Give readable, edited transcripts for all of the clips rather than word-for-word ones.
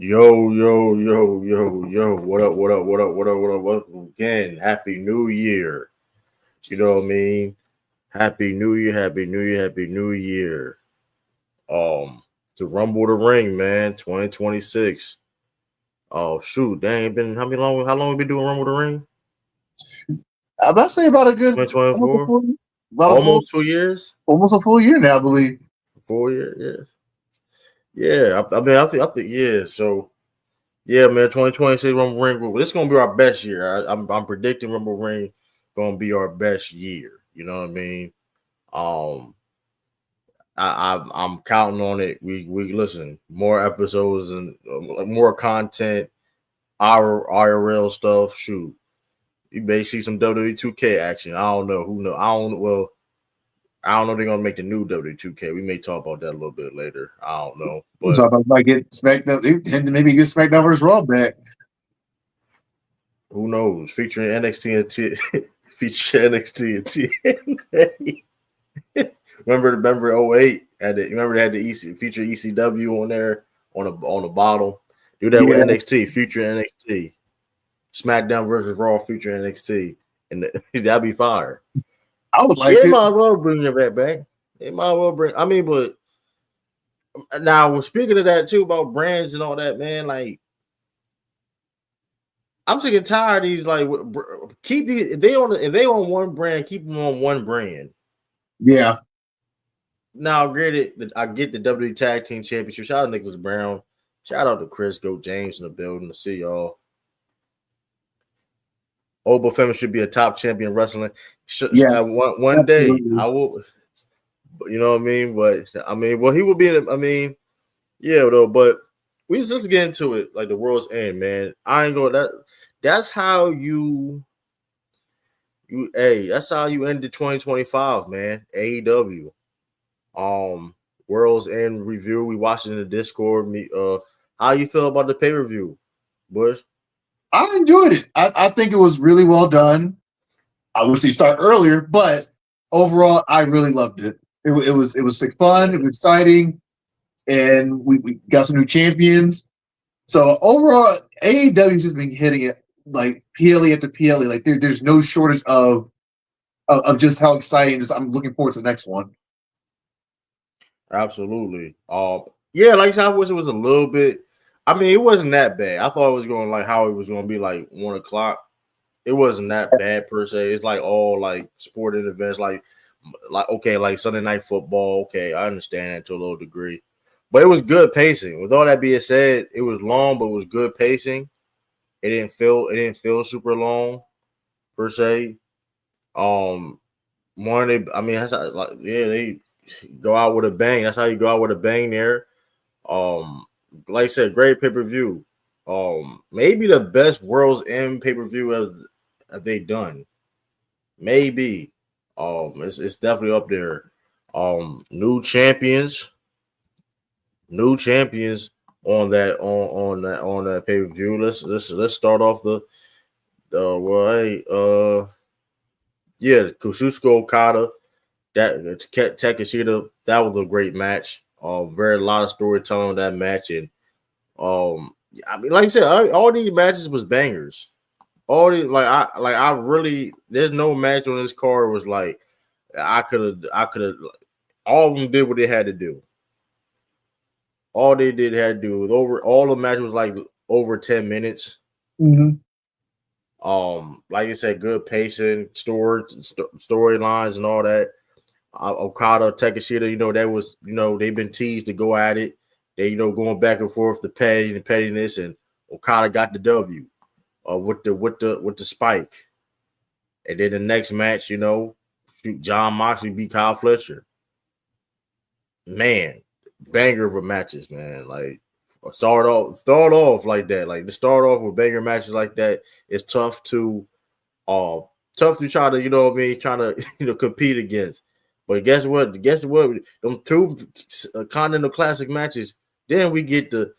Yo, yo, yo, yo, yo. What up, what up, what up, what up, what up? Welcome again. Happy New Year. You know what I mean? Happy New Year, Happy New Year, Happy New Year. To Rumble the Ring, man, 2026. Oh shoot, dang, been how long we been doing Rumble the Ring? I'm about to say about a good 2024? about a full Almost 2 years? almost a full year now, I believe. 4 years, yeah. Yeah, I think, yeah. So yeah, man, 2026 Rumble Ring. This is gonna be our best year. I'm predicting Rumble Ring gonna be our best year. You know what I mean? Um, I'm counting on it. We listen more episodes and more content. Our IRL stuff. Shoot, you may see some WWE 2K action. I don't know who know. I don't know if they're gonna make the new WWE 2K. We may talk about that a little bit later. I don't know, We're but talking about might get SmackDown and maybe get SmackDown versus Raw back. who knows? Featuring NXT and featuring NXT and TNA. remember 08 remember they had the feature ECW on there on the bottom. Do that with Yeah, NXT, future NXT, SmackDown versus Raw, future NXT, and that'd be fire. I would Yeah, like they it. might as well bring it back. They might as well bring. I mean, but now speaking of that too about brands and all that, man, like I'm sick and tired of these. Like, keep these if they on one brand, keep them on one brand. Yeah, Now, granted, I get the WWE Tag Team Championship. Shout out to Nicholas Brown. Shout out to Chris Goat James in the building to see y'all. Oba Femi should be a top champion wrestling. yes, One day, absolutely. I will. You know what I mean? But I mean, well, he will be. I mean, yeah, though. But we just get into it. Like the world's end, man. I ain't going. That's how you. Hey, that's how you ended 2025, man. AEW. World's End review. We watched it in the Discord. How you feel about the pay-per-view, Bush? I enjoyed it. I think it was really well done. I wish they start earlier, but overall, I really loved it. It was fun. It was exciting, and we got some new champions. So overall, AEW's just been hitting it like PLE after PLE. Like there's no shortage of just how exciting it is. I'm looking forward to the next one. Absolutely. Yeah, like I said, I wish it was a little bit. I mean, it wasn't that bad. I thought it was going like how it was going to be like 1 o'clock. It wasn't that bad per se. It's like all like sporting events, like okay, like Sunday Night Football. Okay, I understand that to a little degree, but it was good pacing. With all that being said, it was long, but it was good pacing. It didn't feel super long per se. Um, I mean, that's how, like yeah, they go out with a bang. That's how you go out with a bang there. Um, like I said, great pay per view. Maybe the best World's End pay per view have they done. Maybe. It's definitely up there. New champions, new champions on that pay per view. Let's start off the well, hey, yeah, Kususko Okada, that Takeshita, that was a great match. Very a lot of storytelling on that match, and I mean, like I said, all these matches was bangers. All these, I really, there's no match on this card was like I could have. All of them did what they had to do. All they did had to do was over. All the match was like over 10 minutes. Mm-hmm. Like I said, good pacing, storylines, and all that. Okada, Takeshita, that was, they've been teased to go at it. They, going back and forth, the pettiness, and Okada got the W, with the spike. And then the next match, John Moxley beat Kyle Fletcher. Man, banger of matches, man. Like start off like that. Like to start off with banger matches like that, it's uh tough to try to, trying to compete against. But guess what? Them two Continental Classic matches. Then we get the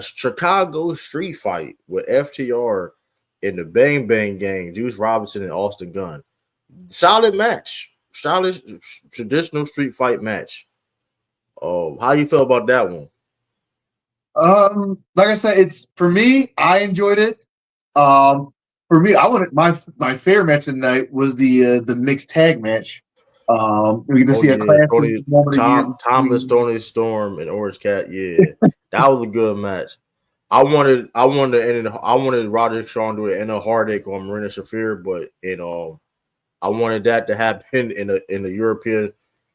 Chicago Street Fight with FTR in the Bang Bang Gang, Juice Robinson and Austin Gunn. Solid match, solid traditional street fight match. How you feel about that one? Like I said, it's for me. I enjoyed it. For me, I wanted my favorite match tonight was the mixed tag match. We get to see a classic moment again. Thomas, Tony Storm, and Orange Cat. Yeah, that was a good match. I wanted Roger Strong to do it in a heartache on Marina Shafir, but I wanted that to happen in a European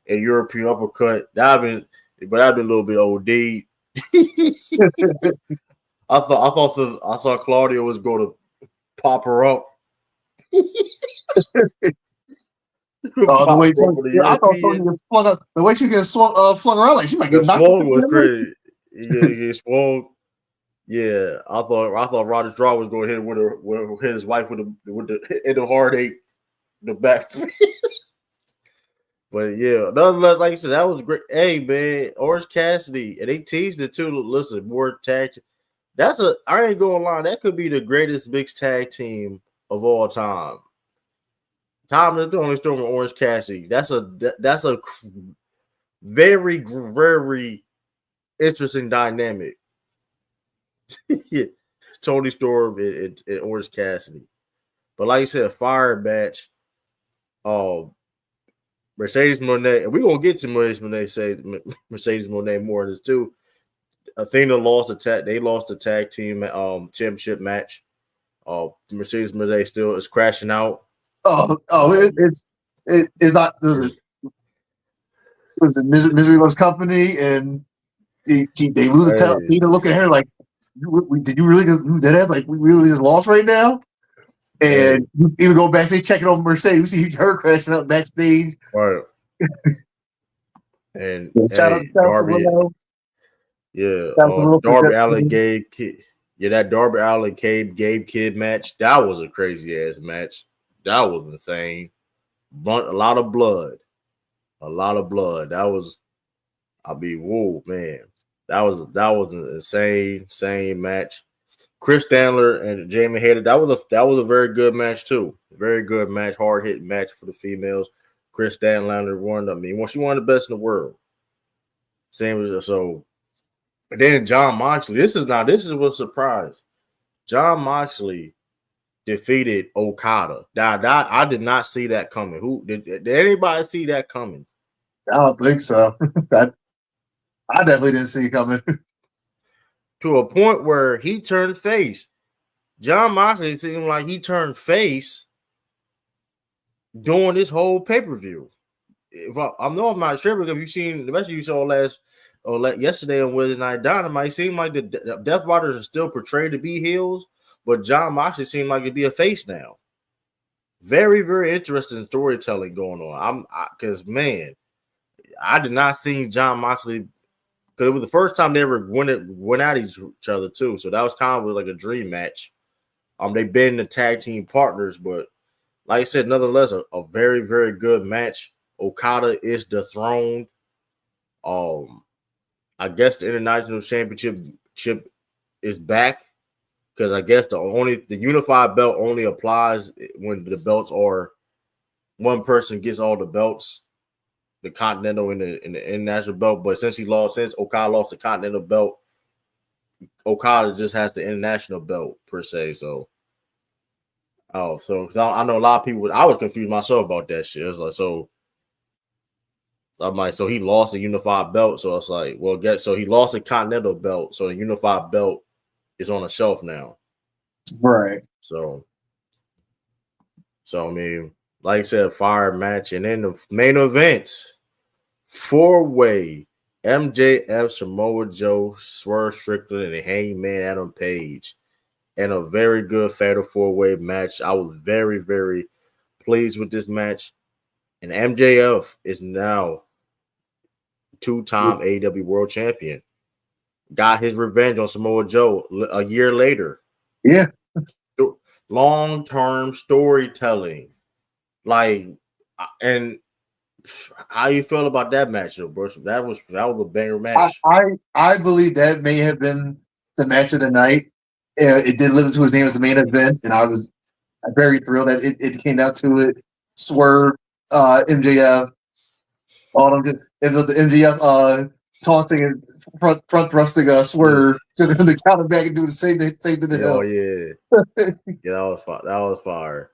uppercut. That'd been a little bit OD. I thought Claudia was going to pop her up. The way I thought Tony was flung up. The way she gets flung around, like she might get knocked. Swung was crazy. Get swung. Yeah, I thought Roger Strong was going to hit with his wife with the heartache, the back. But yeah, nonetheless, like I said, that was great. Hey man, Orange Cassidy, and they teased it too. Listen, more tag. I ain't gonna lie, that could be the greatest mixed tag team of all time. Thomas Tony Storm and Orange Cassidy. That's a very, very interesting dynamic. Tony Storm and Orange Cassidy. But like you said, fire match. Mercedes Moné, and we're gonna get to Mercedes Moné more in this too. Athena lost the tag team championship match. Mercedes Moné still is crashing out. It's not. It was a Misery Loves Company, and they lose the title. Athena look at her like, did you really do that? Like we really just lost right now. And you even go backstage, check it on Mercedes. You see her crashing up backstage. Right. And shout out to Darby. Darby Allin that Darby Allin Gabe Kidd match. That was a crazy ass match. That was insane. A lot of blood. That was. Whoa, man. That was an insane match. Chris Stanler and Jamie Hayter, that was a very good match too. Very good match, hard hitting match for the females. Chris Stanler won. She won the best in the world. Same as so. But then John Moxley. This is what surprised. John Moxley defeated Okada. I did not see that coming. Who did anybody see that coming? I don't think so. I definitely didn't see it coming. To a point where he turned face. John Moxley seemed like he turned face during this whole pay-per-view. I'm not sure, because you seen the match you saw yesterday on Wednesday Night Dynamite, it seemed like the Death Riders are still portrayed to be heels, but John Moxley seemed like it'd be a face now. Very, very interesting storytelling going on. Because man, I did not see John Moxley. Because it was the first time they ever went at each other too, so that was kind of like a dream match. They've been the tag team partners, but like I said, nonetheless, a very, very good match. Okada is dethroned. I guess the International Championship is back, because I guess the unified belt only applies when the belts are one person gets all the belts. The Continental and the International belt, but since Okada lost the Continental belt, Okada just has the International belt per se. So, so I know a lot of people. I was confused myself about that shit. It's like, so I'm like, so he lost the unified belt. So it's like, well, so he lost the Continental belt. So the unified belt is on a shelf now, right? So I mean, like I said, fire match, and then the main event. 4-way MJF, Samoa Joe, Swerve Strickland, and Hangman Adam Page, and a very good fatal 4-way match. I was very, very pleased with this match. And MJF is now two-time AEW World Champion. Got his revenge on Samoa Joe a year later. Yeah. Long-term storytelling. And how you feel about that match, though, bro? That was a banger match. I believe that may have been the match of the night. It did live to his name as the main event, and I was very thrilled that it came down to it. Swerve, MJF, all of them. It was the MJF taunting and front thrusting a swerve to the counter back and do the same thing to the Oh hill. yeah, yeah, that was fire. That was fire.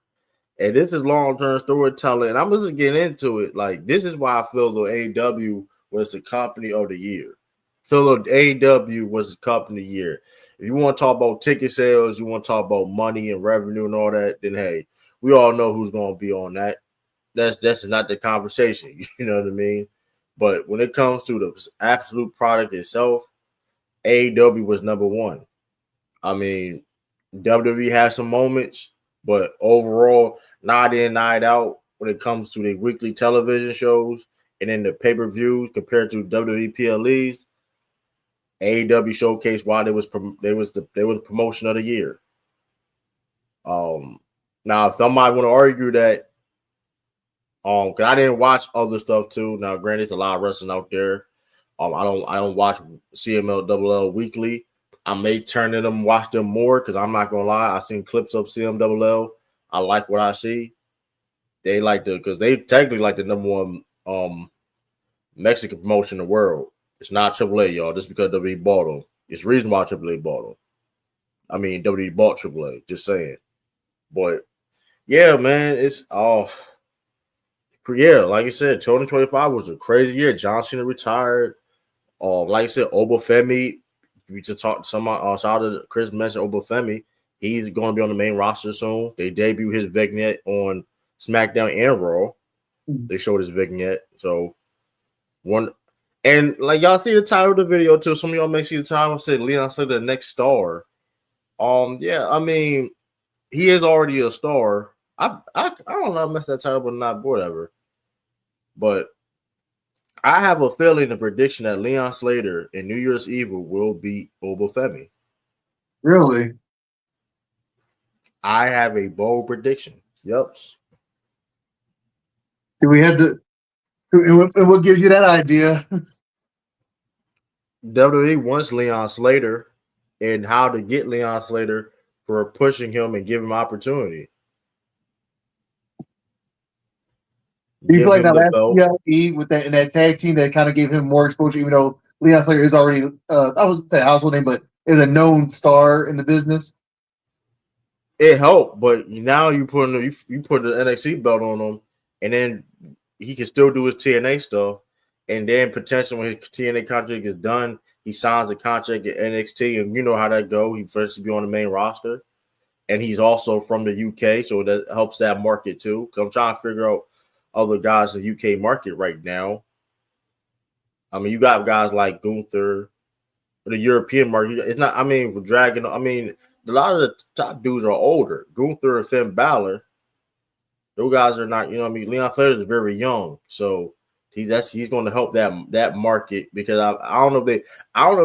And this is long-term storytelling. And I'm just getting into it. Like, this is why I feel the AEW was the company of the year. Feel the AEW was the company of the year. If you want to talk about ticket sales, you want to talk about money and revenue and all that, then hey, we all know who's going to be on that. That's not the conversation. You know what I mean? But when it comes to the absolute product itself, AEW was number one. I mean, WWE has some moments, but overall, night in, night out, when it comes to the weekly television shows and then the pay-per-views compared to WWE PLEs, AEW showcased why they was the promotion of the year. Now if somebody want to argue that, because I didn't watch other stuff too. Now, granted, there's a lot of wrestling out there. I don't watch CMLL weekly. I may turn in them, watch them more because I'm not gonna lie. I've seen clips of CMLL. I like what I see. They like because they technically like the number one Mexican promotion in the world. It's not AAA, y'all, just because WWE bought them. It's the reason why AAA bought them. I mean, WWE bought AAA, just saying. But yeah, man, it's yeah, like I said, 2025 was a crazy year. John Cena retired. Like I said, Obafemi. We just talked to somebody. Shout out to Chris mentioned Obafemi. He's going to be on the main roster soon. They debut his vignette on SmackDown and Raw. They showed his vignette. So one, and like y'all see the title of the video too. Some of y'all may see the title. Said Leon Slater, the next star. Yeah, I mean, he is already a star. I don't know if I messed that title, but not whatever. But I have a feeling, a prediction that Leon Slater in New Year's Evil will beat Obafemi. Really? I have a bold prediction. Yep. Do we have to? And what gives you that idea? WWE wants Leon Slater, and how to get Leon Slater for pushing him and give him opportunity. You feel like that last PLE with that in that tag team that kind of gave him more exposure, even though Leon Slater is already I was the household name, but is a known star in the business. It helped, but now you put the NXT belt on him, and then he can still do his TNA stuff, and then potentially when his TNA contract is done, he signs a contract at NXT, and you know how that go. He first to be on the main roster, and he's also from the UK, so that helps that market too. Because I'm trying to figure out other guys in the UK market right now. I mean, you got guys like Gunther, the European market. It's not. I mean, for Dragon. I mean, a lot of the top dudes are older. Gunther and Finn Balor. Those guys are not. You know what I mean? Leon Slater is very young, so he's going to help that market because I don't know if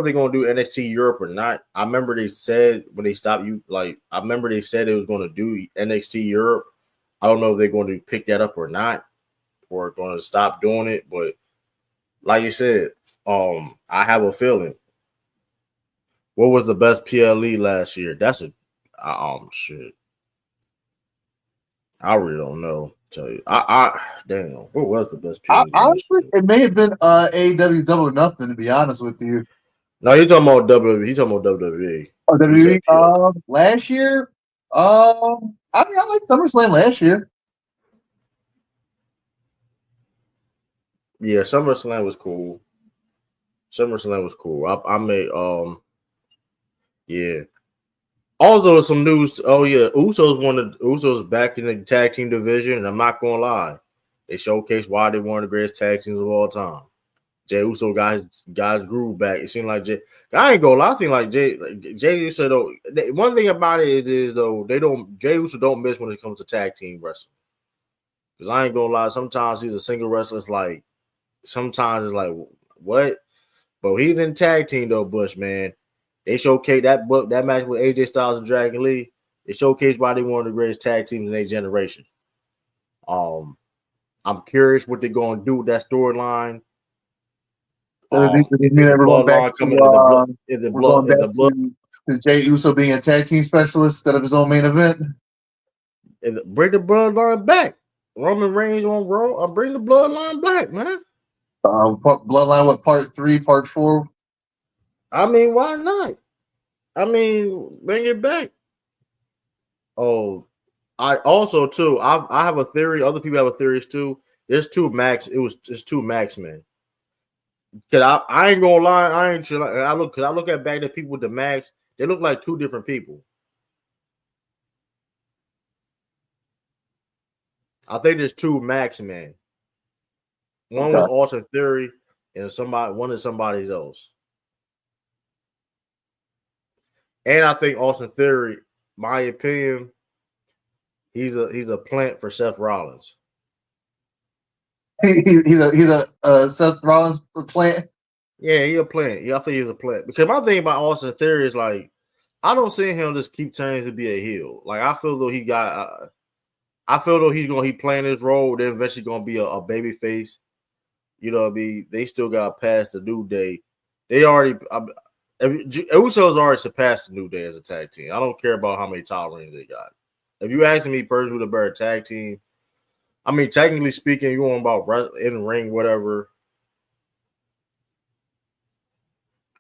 they're going to do NXT Europe or not. I remember they said when they stopped I remember they said they was going to do NXT Europe. I don't know if they're going to pick that up or not, or going to stop doing it. But like you said, I have a feeling. What was the best PLE last year? That's a shit. I really don't know. Tell you, damn. What was the best PLE? Honestly, it may have been AEW Double or Nothing. To be honest with you. No, you're talking about WWE. He's talking about WWE. Oh, WWE. Last year. I mean, I like SummerSlam last year. Yeah, SummerSlam was cool. I made yeah. Also, some news. Oh yeah, Usos back in the tag team division, and I'm not gonna lie, they showcased why they one of the greatest tag teams of all time. Jey Uso got his guys groove back. It seemed like I ain't gonna lie. I think like Jey Uso though. One thing about it is though Jey Uso don't miss when it comes to tag team wrestling. Because I ain't gonna lie, sometimes he's a single wrestler. It's like sometimes it's like what, but he's in tag team though. Bush man. They showcased that match with AJ Styles and Dragon Lee. They showcased why they one of the greatest tag teams in their generation. I'm curious what they're going to do with that storyline. Is Jey Uso being a tag team specialist instead of his own main event? Bring the bloodline back. Roman Reigns on Raw. Bring the bloodline back, man. Bloodline, what, part 3, part 4? I mean, why not? I mean, bring it back. Oh, I also too. I have a theory. Other people have a theories too. There's two Max. It's two Max men. Cause I ain't gonna lie. I ain't sure. I look at back the people with the Max. They look like two different people. I think there's two Max men. One was Austin Theory, and one is somebody else. And I think Austin Theory, my opinion, he's a plant for Seth Rollins. He's a Seth Rollins plant. Yeah, he's a plant. Yeah, I think he's a plant. Because my thing about Austin Theory is like, I don't see him just keep turning to be a heel. Like I feel though he's playing his role. Then eventually gonna be a baby face. You know what I mean? They still got past the New Day. They already Usos already surpassed the New Day as a tag team. I don't care about how many title rings they got. If you asking me personally the better tag team, I mean technically speaking, you want about in ring whatever.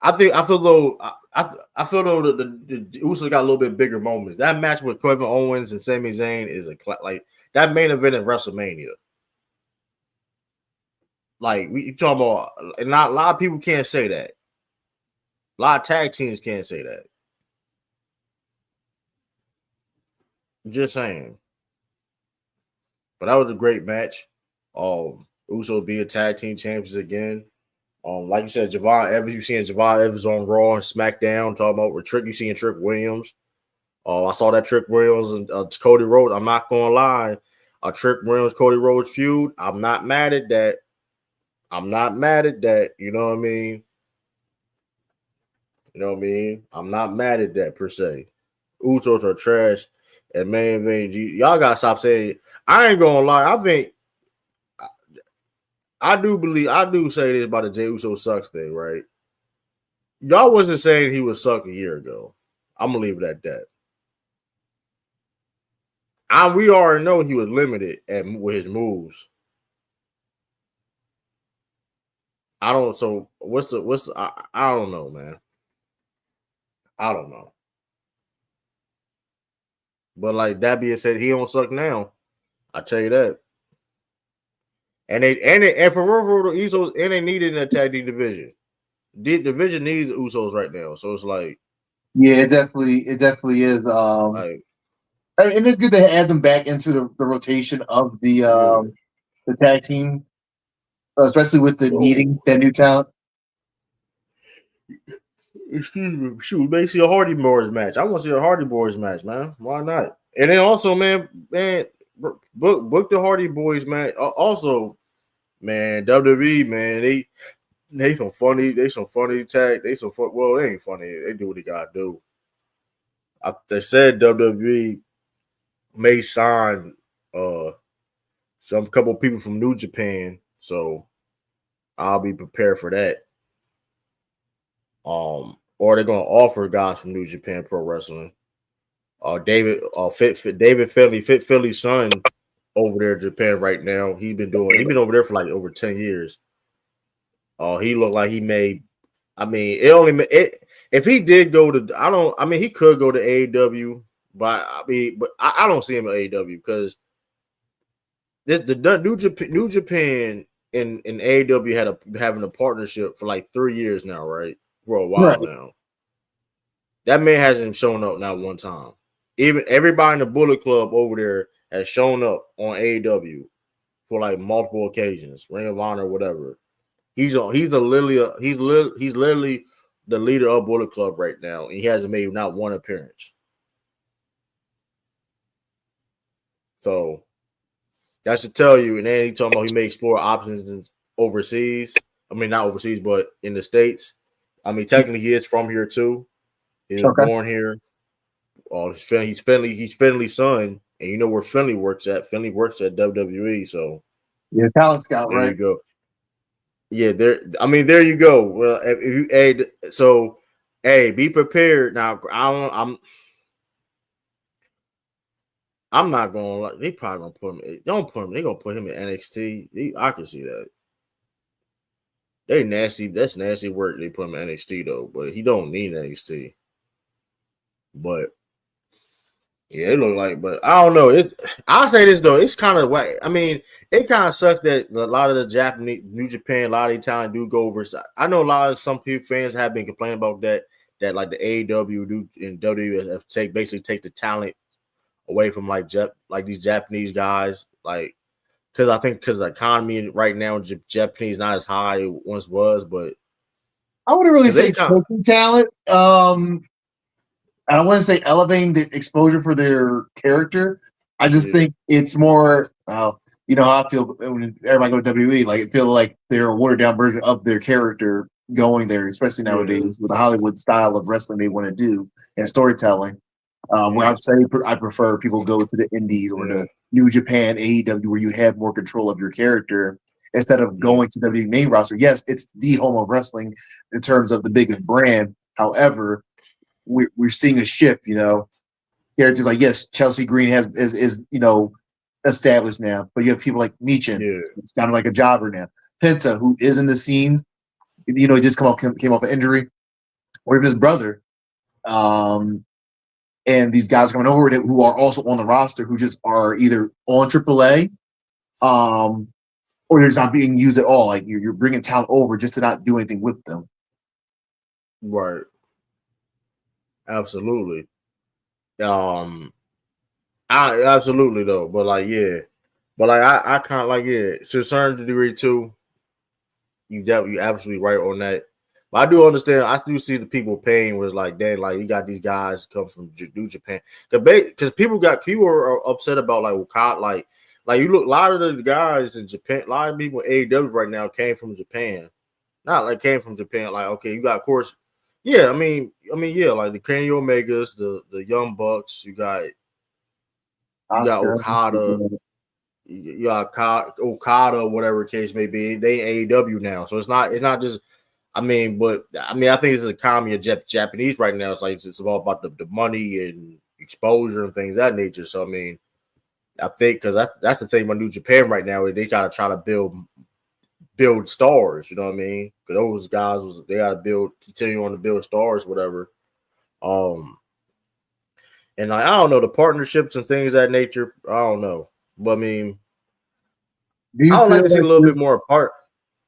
I feel though the Usos got a little bit bigger moments. That match with Kevin Owens and Sami Zayn is like that main event in WrestleMania. Like we talking about, and not a lot of people can't say that. A lot of tag teams can't say that. Just saying. But that was a great match. Usos being tag team champions again. Like you said, Javon Evans, you seeing Javon Evans on Raw and SmackDown talking about with Trick. You seeing Trick Williams. I saw that Trick Williams and Cody Rhodes. I'm not gonna lie, a Trick Williams Cody Rhodes feud. I'm not mad at that. You know what I mean? I'm not mad at that per se. Usos are trash, and main event. Y'all gotta stop saying. I ain't gonna lie. I think I do say this about the Jey Uso sucks thing, right? Y'all wasn't saying he was suck a year ago. I'm gonna leave it at that. We already know he was limited with his moves. I don't. So what's the? I don't know, man. I don't know. But like that being said, he don't suck now. I tell you that. And for real, the Usos and they needed an tag team division. The division needs Usos right now, so it's like, yeah, it definitely is. Like, and it's good to add them back into the rotation of the tag team, especially with the needing that new talent. Excuse me, shoot, maybe see a Hardy Boys match. I want to see a Hardy Boys match, man. Why not? And then also, man, book the Hardy Boys match. Also, man, WWE, man, they some funny tag. Well, they ain't funny. They do what they gotta do. They said WWE may sign some couple people from New Japan, so I'll be prepared for that. Or they're gonna offer guys from New Japan Pro Wrestling. David Fit Philly's son over there in Japan right now. He's been over there for like over 10 years. He looked like he made. I mean, if he did go to, he could go to AEW, but I don't see him at AEW because the New Japan and AEW having a partnership for like 3 years now, right? For a while now. That man hasn't shown up not one time. Even everybody in the Bullet Club over there has shown up on AEW for like multiple occasions, Ring of Honor, whatever. He's literally the leader of Bullet Club right now, and he hasn't made not one appearance. So that should tell you. And then he talking about he may explore options overseas. I mean, not overseas, but in the States. I mean, technically he is from here too. He was born here. He's Finley's son, and you know where Finley works at. Finley works at WWE, so yeah, talent scout, there right? you go. Yeah, there you go. Well, be prepared. Now, I'm not going. They probably gonna put him. Don't put him. They gonna put him in NXT. I can see that. They nasty. That's nasty work. They put him in NXT though, but he don't need NXT. But yeah, it look like. But I don't know. I'll say this though. It's kind of whack. I mean, it kind of sucks that a lot of the Japanese New Japan, a lot of the time do go over. I know a lot of some people fans have been complaining about that. That like the AEW do and WWE basically take the talent away from like these Japanese guys, like because I think because the economy right now Japanese not as high it once was, but I wouldn't really say kind of taking talent. I don't want to say elevating the exposure for their character. I just think it's more, you know how I feel when everybody go to WWE, like it feel like they're a watered down version of their character going there, especially nowadays with the Hollywood style of wrestling they want to do and storytelling. Where I'd say I prefer people go to the Indies or the New Japan, AEW, where you have more control of your character instead of going to WWE main roster. Yes, it's the home of wrestling in terms of the biggest brand. However, we're seeing a shift. You know, characters like Chelsea Green is established now, but you have people like Michin, it's kind of like a jobber now. Penta, who is in the scene, he just came off an injury, or even his brother. And these guys coming over who are also on the roster who just are either on AAA, or they're just not being used at all. Like you're bringing talent over just to not do anything with them. Right. Absolutely. I absolutely though, but like I kind of like to a certain degree too. You absolutely right on that. But I do understand. I do see the people paying was like, dang, like you got these guys come from New Japan because people are upset about like Okada, like you look a lot of the guys in Japan, a lot of people in AEW right now came from Japan, not like came from Japan. Like okay, you got of course, yeah. I mean, yeah, like the Kenny Omegas, the Young Bucks, you got Okada. You got Okada, whatever case may be, they AEW now, so it's not just. I mean, I think it's the economy of Japanese right now. It's like it's all about the money and exposure and things of that nature. So I mean, I think because that's the thing about New Japan right now. They gotta try to build stars. You know what I mean? Because those guys they gotta continue on to build stars, whatever. And like, I don't know the partnerships and things of that nature. I don't know. But I mean, I would like to see a little bit more apart.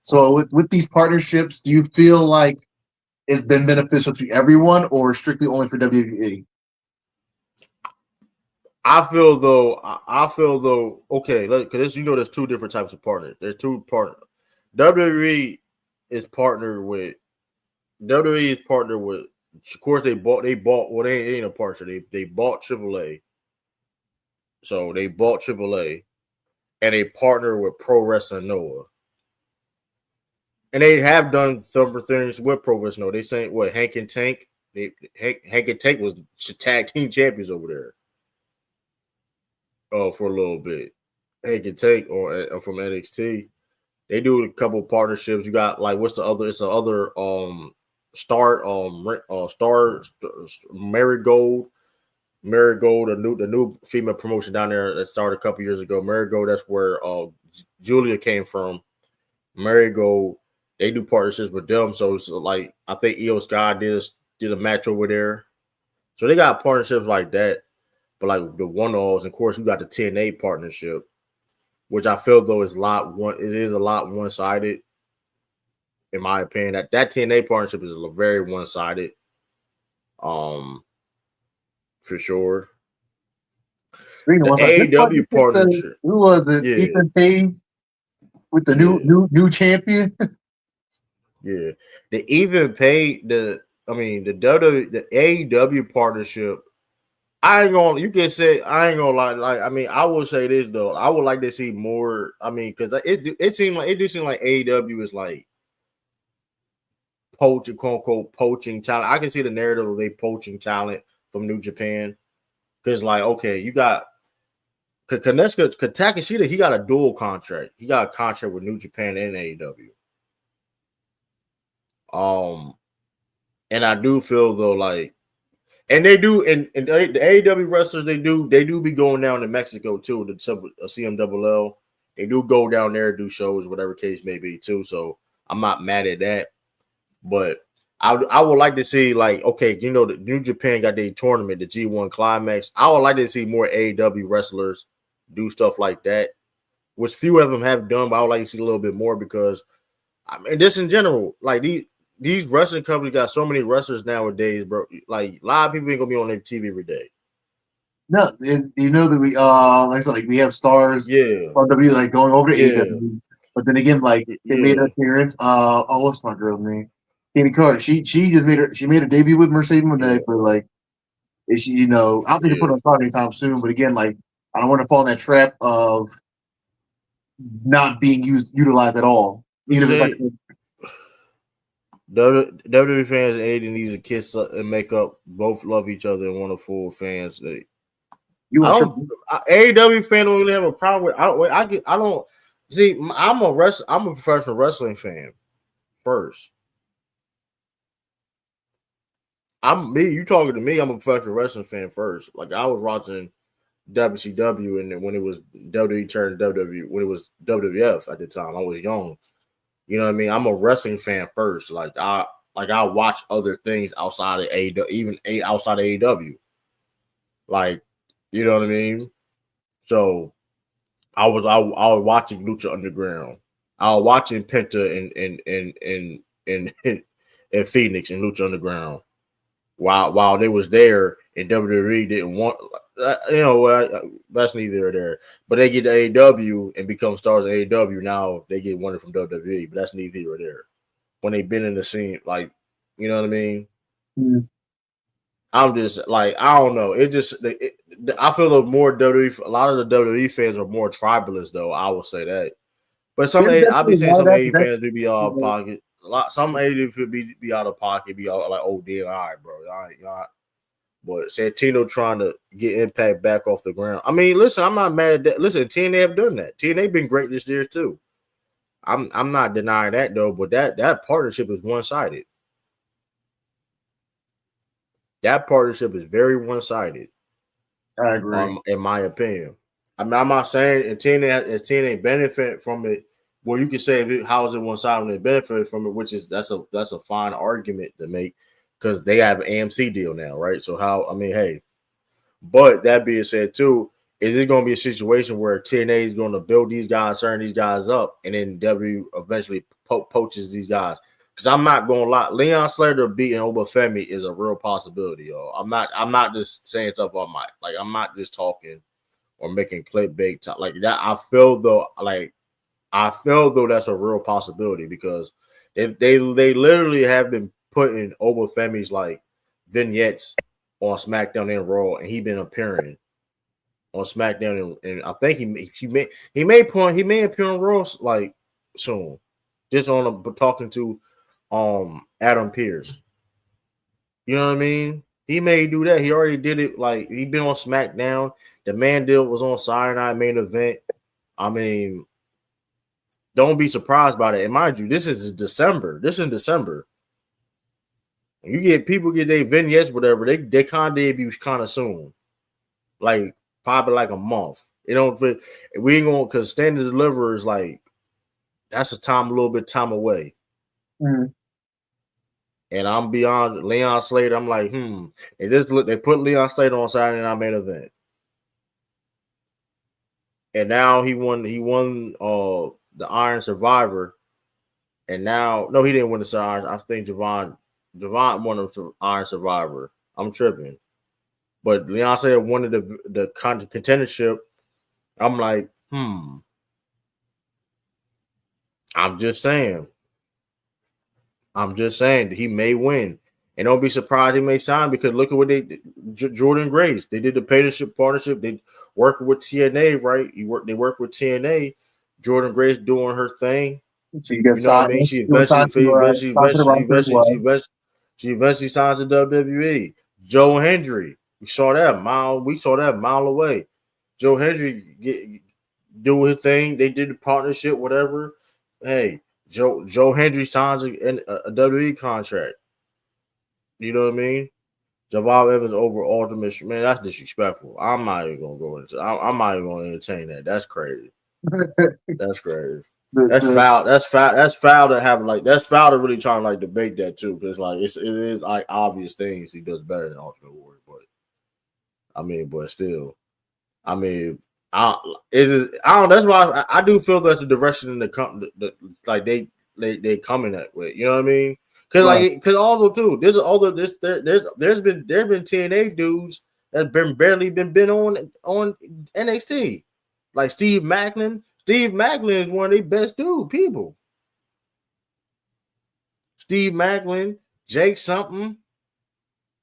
So with these partnerships, do you feel like it's been beneficial to everyone or strictly only for WWE? I feel though, okay, because there's two different types of partners. There's two partners. WWE is partnered with, of course, they bought, well, they ain't a partner. They bought AAA. So they bought AAA and they partner with Pro Wrestling Noah. And they have done some things with Pro Wrestling Noah. They saying what Hank and Tank. Hank and Tank was tag team champions over there. For a little bit. Hank and Tank from NXT. They do a couple of partnerships. You got like what's the other? It's the other Star Marigold. Marigold, the new female promotion down there that started a couple years ago. Marigold, that's where Julia came from. Marigold, they do partnerships with them. So it's like I think Io Sky did a match over there. So they got partnerships like that. But like the one-offs, of course, you got the TNA partnership, which I feel though is a lot one-sided. In my opinion, that TNA partnership is very one-sided. For sure. The AEW partnership. Who was it? Yeah. Ethan Page with the new champion. Yeah, the Ethan Page. The AEW partnership. I ain't gonna lie. Like, I mean, I will say this though. I would like to see more. I mean, because it seems like AEW is like poaching, quote unquote, poaching talent. I can see the narrative of they poaching talent from New Japan. Because like, okay, you got Takeshita, he got a dual contract. He got a contract with New Japan and AEW. And I do feel though like, and they do, and the AEW wrestlers they do be going down to Mexico too, the CMLL. They do go down there, do shows, whatever case may be too. So I'm not mad at that, but I would like to see, like, okay, you know, the New Japan got their tournament, the G1 Climax. I would like to see more AEW wrestlers do stuff like that, which few of them have done, but I would like to see a little bit more because, I mean, just in general, like these wrestling companies got so many wrestlers nowadays, bro. Like a lot of people ain't gonna be on their TV every day. No, you know that we like I said, like we have stars Yeah, on W like going over to yeah, AEW, but then again, like they made an yeah, appearance. What's my girl's name? Katie Carter. She just made her debut with Mercedes Monet, yeah, but like is she, you know, I don't think they put yeah. her on card anytime soon. But again, like I don't want to fall in that trap of not being utilized at all. Even if it's like See, WWE fans and AEW needs to kiss and make up. Both love each other and want to fool fans. you I want don't. AEW fan don't really have a problem with. I don't see. I'm a professional wrestling fan first. I'm me. You talking to me? I'm a professional wrestling fan first. Like I was watching WCW, and when it was WWE turned WWE, when it was WWF at the time, I was young. You know what I mean? I'm a wrestling fan first. I watch other things outside of AEW, even outside of AEW. Like, you know what I mean? So I was watching Lucha Underground. I was watching Penta and Phoenix and Lucha Underground while they was there, and WWE didn't want, that's neither here or there. But they get to AEW and become stars of AEW. Now they get wanted from WWE, but that's neither here or there. When they've been in the scene, like, you know what I mean? to I'm just like, I don't know. I feel the more WWE, a lot of the WWE fans are more tribalist, though. I will say that. But there's I'll be definitely a saying lot of some that. A But that's fans do be out of pocket. Some A could be out of pocket, be all like, oh, damn, all right, bro. All right. But Santino trying to get Impact back off the ground. I mean, listen, I'm not mad at that. Listen, TNA have done that. TNA been great this year too. I'm not denying that though, but that partnership is one sided. That partnership is very one sided. I agree. In my opinion. I mean, I'm not saying and TNA benefit from it. Well, you can say how is it one sided when they benefit from it, which is that's a fine argument to make because they have an AMC deal now, right? So how I mean, hey, but that being said, too, is it going to be a situation where TNA is going to build these guys, turn these guys up, and then W eventually poaches these guys? Because I'm not going to lie, Leon Slater beating Obafemi is a real possibility, yo. I'm not just saying stuff on my like. I'm not just talking or making clickbait talk like that. I feel though that's a real possibility because they literally have been putting Obafemi's like vignettes on SmackDown and Raw, and he been appearing on SmackDown, and I think he may appear on Raw like soon, just on talking to Adam Pearce. You know what I mean? He may do that. He already did it. Like he been on SmackDown. The man deal was on Saturday Night Main Event. I mean, don't be surprised by that. And mind you, this is December. This is in December. You get people get their vignettes, whatever. They kind of debut kind of soon, like probably like a month. It don't fit. We ain't gonna because standard deliver is like that's a little bit time away. Mm. And I'm beyond Leon Slater. I'm like, They put Leon Slater on Saturday Night Main Event, and now he won. He won the Iron Survivor, and now no, he didn't win the Iron. I think Javon won the Iron Survivor. I'm tripping. But Leon Slater wanted the contendership. I'm like, I'm just saying. that he may win. And don't be surprised he may sign because look at what they did. Jordan Grace. They did the partnership. They work with TNA, right? They work with TNA. Jordan Grace doing her thing. So you get You know what I signed. mean? She She was signed to the roster as well. She eventually signed to WWE. Joe Hendry. We saw that a mile away. Joe Hendry do his thing. They did the partnership, whatever. Hey, Joe Hendry signs a WWE contract. You know what I mean? Javal Evans over Ultimate. Man, that's disrespectful. I'm not even gonna go into. I'm not even gonna entertain that. That's crazy. That's crazy. That's foul. That's foul. That's foul to have like. That's foul to really try to like debate that too, because like it is like obvious things he does better than Ultimate Warrior. But I mean, but still, I mean, it is. I don't. That's why I do feel that's the direction in the company. Like they coming at with. You know what I mean? Because because also too, there's there's been TNA dudes that's barely been on NXT, like Steve Macklin. Steve Macklin is one of the best people. Steve Macklin, Jake something,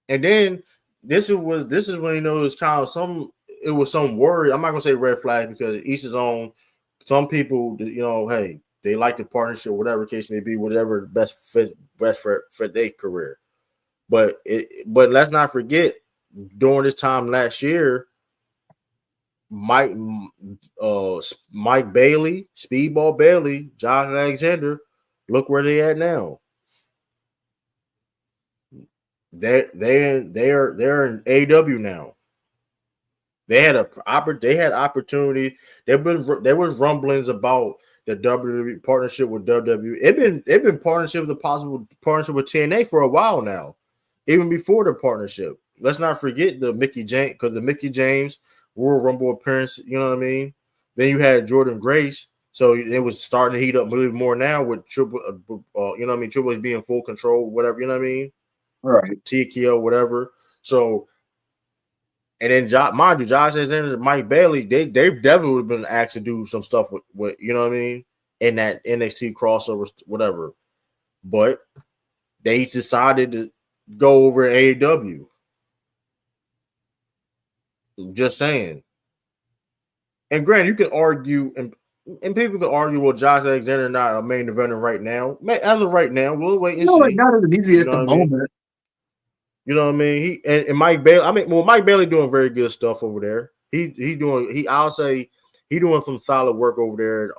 and then this is when it was kind of some worry. I'm not gonna say red flag because each his own. Some people, hey, they like the partnership, whatever case may be, whatever best for their career. But let's not forget during this time last year, Mike Bailey, Speedball Bailey, Josh Alexander, look where they at now. They're in AEW now. They had opportunity. There was rumblings about the WWE partnership with WWE. It been partnership with a possible partnership with TNA for a while now, even before the partnership. Let's not forget the Mickey James, because the Mickey James Royal Rumble appearance. You know what I mean? Then you had Jordan Grace, so it was starting to heat up a little more now with Triple. You know what I mean? Triple H being full control, whatever. You know what I mean? Right. TKO, whatever. So. And then, mind you, Josh Alexander and Mike Bailey, they've definitely would have been asked to do some stuff with you know what I mean, in that NXT crossover, whatever. But they decided to go over AEW. Just saying. And granted, you can argue, and people can argue, well, Josh Alexander not a main eventer right now. As of right now, we'll wait and see. Not immediately at the moment. You know what I mean? He and Mike Bailey. Mike Bailey doing very good stuff over there. I'll say he doing some solid work over there at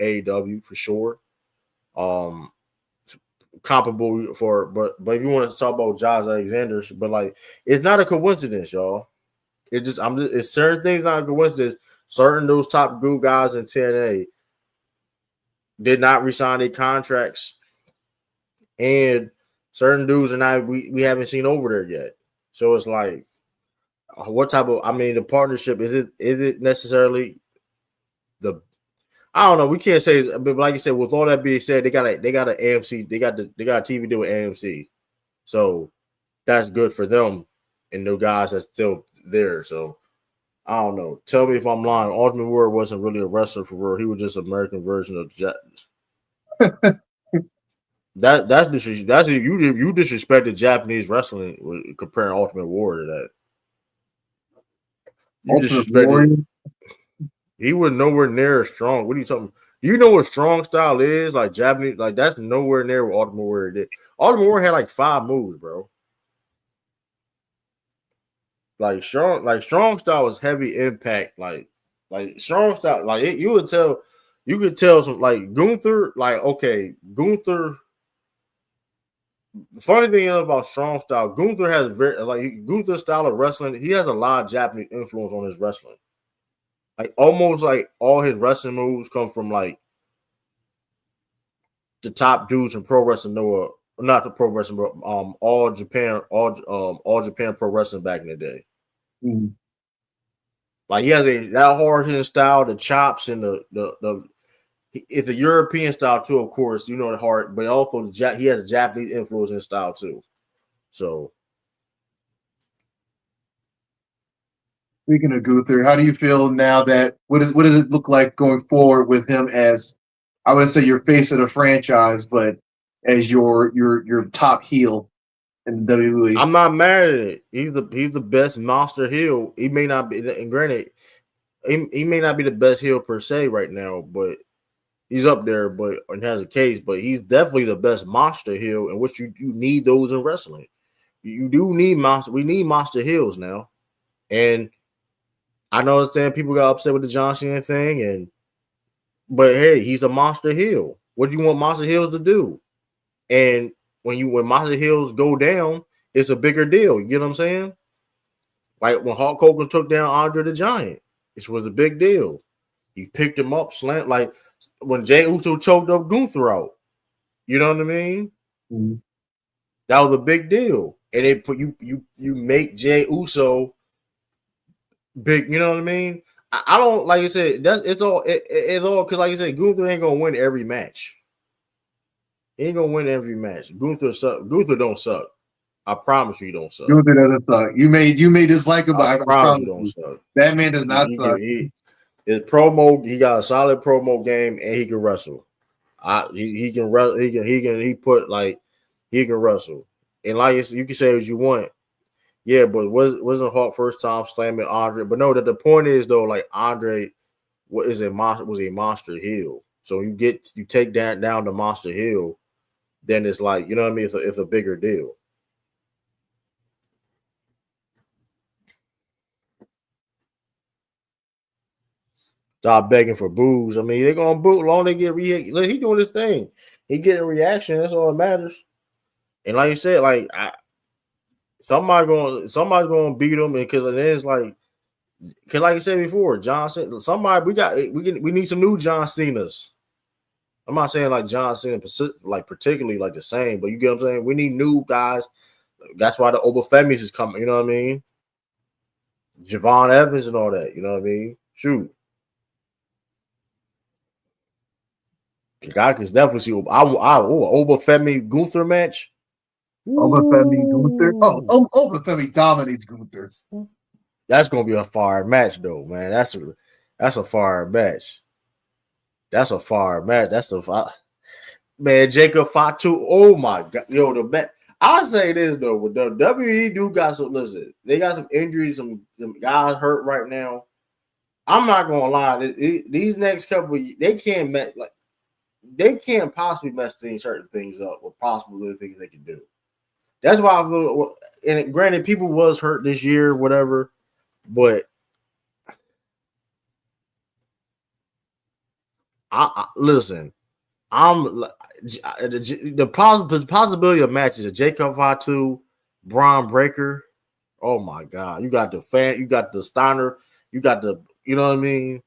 AEW for sure. Comparable but if you want to talk about Josh Alexander, but like it's not a coincidence, y'all. It's certain things not a coincidence. Certain those top good guys in TNA did not resign their contracts, and certain dudes and we haven't seen over there yet. So it's like, what type of? I mean, the partnership is it necessarily the? I don't know. We can't say, but like you said, with all that being said, they got an AMC. They got a TV deal with AMC, so that's good for them and the guys that's still there. So I don't know. Tell me if I'm lying. Ultimate Warrior wasn't really a wrestler for real. He was just an American version of That's you disrespected Japanese wrestling comparing Ultimate Warrior to that. You disrespected. He was nowhere near strong. What are you talking? Do you know what strong style is? Like Japanese, like that's nowhere near what Ultimate Warrior did. Ultimate Warrior had like 5 moves, bro. Like strong style was heavy impact. Like strong style, like you could tell some like Gunther. Like okay, Gunther. The funny thing is about strong style, Gunther has Gunther's style of wrestling. He has a lot of Japanese influence on his wrestling. Like almost like all his wrestling moves come from like the top dudes in pro wrestling. Not the pro wrestling, but all Japan pro wrestling back in the day. Mm-hmm. Like he has that hard hitting style, the chops and it's a European style too, of course. You know the hard, but also he has a Japanese influence in style too. So, speaking of Gunther, how do you feel now that what does it look like going forward with him as, I wouldn't say your face of the franchise, but as your top heel in WWE? I'm not mad at it. He's the best monster heel. He may not be, and granted, he may not be the best heel per se right now, but he's up there, and has a case. But he's definitely the best monster heel, in which you need those in wrestling. You do need monster. We need monster heels now, and I know understand people got upset with the John Cena thing, but hey, he's a monster heel. What do you want monster heels to do? And when monster heels go down, it's a bigger deal. You get what I'm saying? Like when Hulk Hogan took down Andre the Giant, it was a big deal. He picked him up, slant like when Jey Uso choked up Gunther out. You know what I mean? Mm-hmm. That was a big deal, and they put you make Jey Uso big. You know what I mean? I don't like I said. It's all because like I said, Gunther ain't gonna win every match. He ain't gonna win every match. Gunther suck. Gunther don't suck. I promise you, he don't suck. Gunther doesn't suck. You made this likable. I promise you, don't suck. That man does not suck. His promo, he got a solid promo game, and he can wrestle. He can wrestle. He can wrestle. And like you can say what you want, yeah. But wasn't Hawk first time slamming Andre? But no, that the point is though, like Andre was a monster heel. So you take that down to monster heel, then it's like you know what I mean. It's a bigger deal. Stop begging for boos. I mean, they're gonna boo as long as they get he doing his thing. He getting a reaction. That's all that matters. And like you said, like somebody's gonna beat him, because then it's like, because like I said before, John Cena. We need some new John Cenas. I'm not saying like John Cena, like particularly like the same, but you get what I'm saying. We need new guys. That's why the Obafemis is coming. You know what I mean? Javon Evans and all that. You know what I mean? Shoot. I can definitely see Obafemi Gunther match. Obafemi Gunther. Obafemi dominates Gunther. That's gonna be a fire match, though, man. That's a fire match. That's a fire match. Man. Jacob Fatu. Oh my god, yo, the match. I'll say this though, with the WWE do got some. Listen, they got some injuries. Some guys hurt right now. I'm not gonna lie. These next couple, they can't match like. They can't possibly mess certain things up or possible other things they can do. That's why I feel. And granted, people was hurt this year, whatever, but listen. The possibility of matches: Jacob Fatu, Braun Breaker. Oh my God! You got the Steiner, you got the. You know what I mean?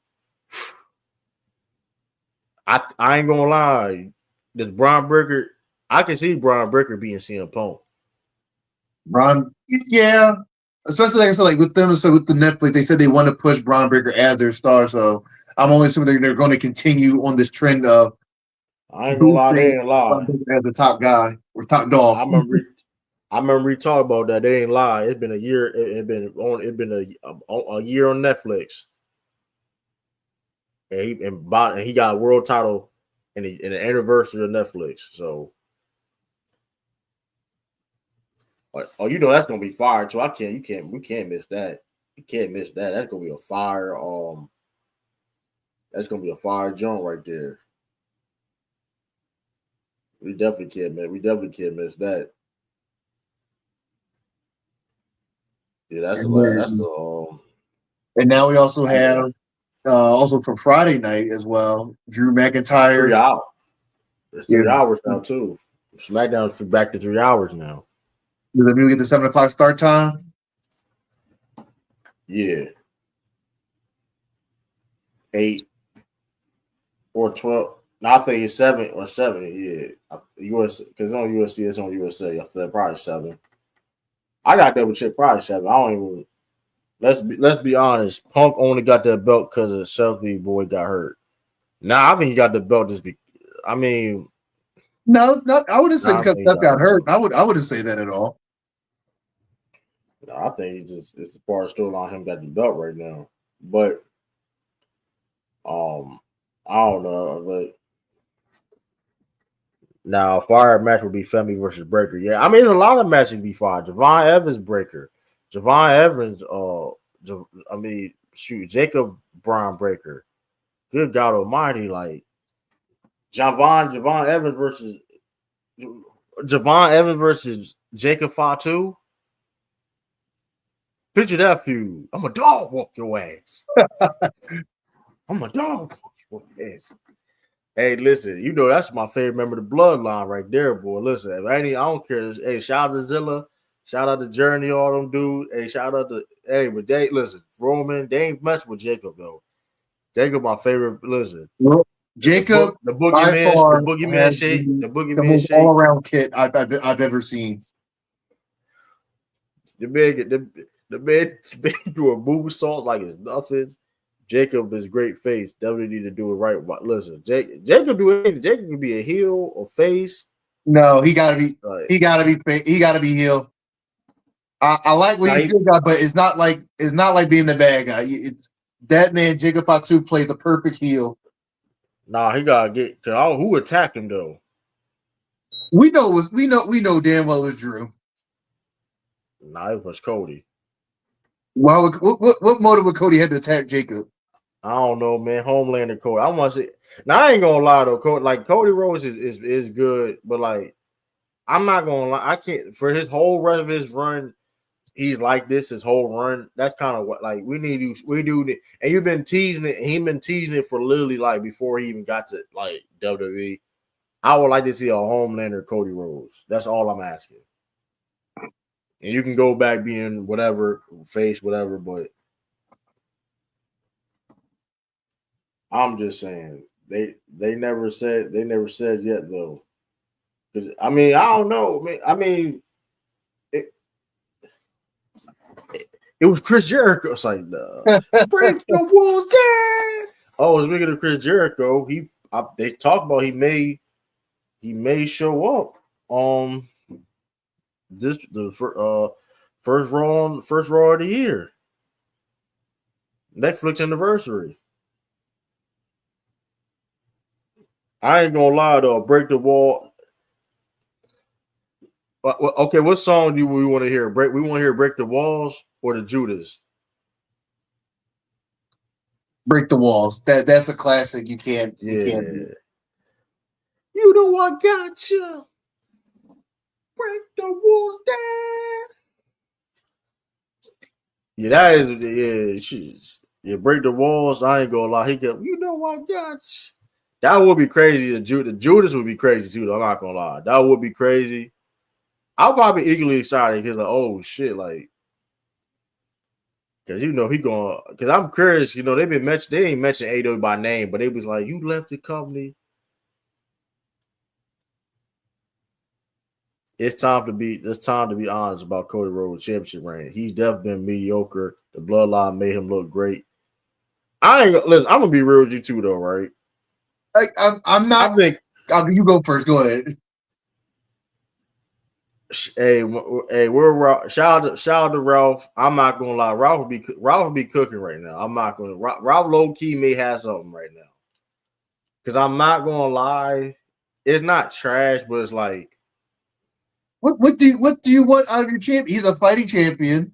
I ain't gonna lie. This Braun Breaker, I can see Braun Breaker being CM Punk. Braun, yeah. Especially like I said, like with them, so with the Netflix, they said they want to push Braun Breaker as their star. So I'm only assuming they're going to continue on this trend of. I ain't gonna lie, they ain't lie. As the top guy or top dog. I remember we talked about that. They ain't lie. It's been a year. It's been a year on Netflix. And he got a world title in the anniversary of Netflix. So, you know that's gonna be fire too. We can't miss that. You can't miss that. That's gonna be a fire. That's gonna be a fire joint right there. We definitely can't miss that. Yeah, that's the. And now we also have. Also for Friday night as well, Drew McIntyre. 3 hours. It's 3 hours now too. SmackDown's back to 3 hours now. Does we get the 7 o'clock start time? Yeah. 8 or 12. No, I think it's 7 or 7. Yeah, US because on USC it's on USA. I feel probably 7. I got double check. Probably 7. I don't even. Let's be honest. Punk only got that belt because of Selfie boy got hurt. Now I think he got the belt just be. I mean, no, I wouldn't say because Seth got hurt. I wouldn't say that at all. No, I think it's a part of storyline. Him got the belt right now, but I don't know. But now, a fire match would be Femi versus Breaker. Yeah, I mean, a lot of matches would be fire. Javon Evans Breaker. Javon Evans, Jacob Braun Breaker. Good God Almighty, like Javon Evans versus Jacob Fatu. Picture that feud. I'm a dog walk your ass. I'm a dog walk your ass. Hey, listen, you know that's my favorite member of the bloodline right there, boy. Listen, I don't care. Hey, shout out to Zilla. Shout out to Journey, all them dudes. Hey, shout out to but listen, Roman, they ain't messing with Jacob though. Jacob, my favorite. Listen, Jacob, the by far, boogeyman has shake, the the boogeyman most shake. all-around kit I've ever seen. The man do a moonsault like it's nothing. Jacob is great face. Definitely need to do it right. But listen, Jacob do anything. Jacob can be a heel or face. No, he gotta be heel. I like what he's good guy, but it's not like being the bad guy. It's that man Jacob Fatu plays the perfect heel. Nah, he gotta get. Who attacked him though? We know damn well it was Drew. Nah, it was Cody. Why would, what motive would Cody have to attack Jacob? I don't know, man. Homelander Cody. I want to say. Now I ain't gonna lie though. Cody Rhodes is good, but like I'm not gonna lie. I can't for his whole rest of his run. He's like this his whole run. That's kind of what like we do. And you've been teasing it. He's been teasing it for literally like before he even got to like WWE. I would like to see a Homelander Cody Rhodes. That's all I'm asking. And you can go back being whatever face, whatever, but I'm just saying they never said yet though. Because I mean I don't know. I mean it was Chris Jericho. It's like break the walls down. Oh, speaking of Chris Jericho, they talk about he may show up. First Raw of the year. Netflix anniversary. I ain't gonna lie though. Break the wall. Okay, what song do we want to hear? We want to hear "Break the Walls" or the Judas. Break the walls. That's a classic. You can't. Do. You know I got you. Break the walls down. Yeah, that is break the walls. I ain't gonna lie. He go, you know I got you. That would be crazy. The Judas would be crazy too. Though, I'm not gonna lie. That would be crazy. I'll probably be equally excited because like, oh shit, like, because he going. Because I'm curious. They ain't mentioned AEW by name, but they was like, you left the company. It's time to be honest about Cody Rhodes' championship reign. He's definitely been mediocre. The bloodline made him look great. I'm gonna be real with you too, though, right? I'm not. You go first. Go ahead. Hey, we're Ralph. Shout out to Ralph. I'm not gonna lie. Ralph will be cooking right now. I'm not gonna. Ralph low key may have something right now. Because I'm not gonna lie, it's not trash, but it's like. What do you want out of your champion? He's a fighting champion.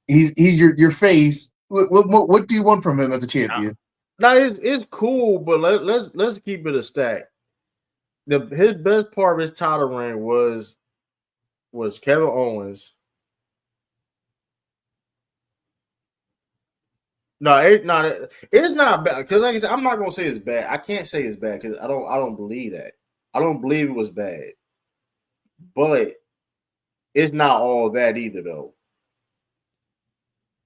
He's your face. What do you want from him as a champion? No, it's cool, but let's keep it a stack. His best part of his title reign was Kevin Owens. No, it's not bad. Because like I said, I'm not gonna say it's bad. I can't say it's bad because I don't believe that. I don't believe it was bad. But it's not all that either, though.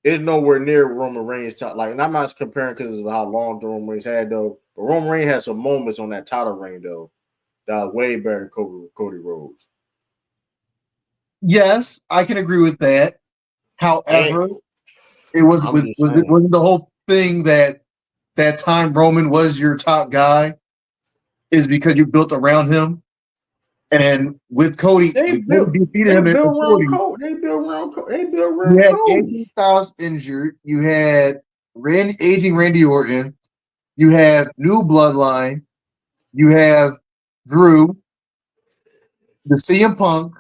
It's nowhere near Roman Reigns. And I'm not comparing because of how long Roman Reigns had, though. But Roman Reigns had some moments on that title reign, though, that was way better than Cody Rhodes. Yes, I can agree with that. However, it wasn't the whole thing that time Roman was your top guy is because you built around him. And with Cody, they built around Cody. You had AJ Styles injured. You had aging Randy Orton. You have new bloodline. You have Drew, the CM Punk.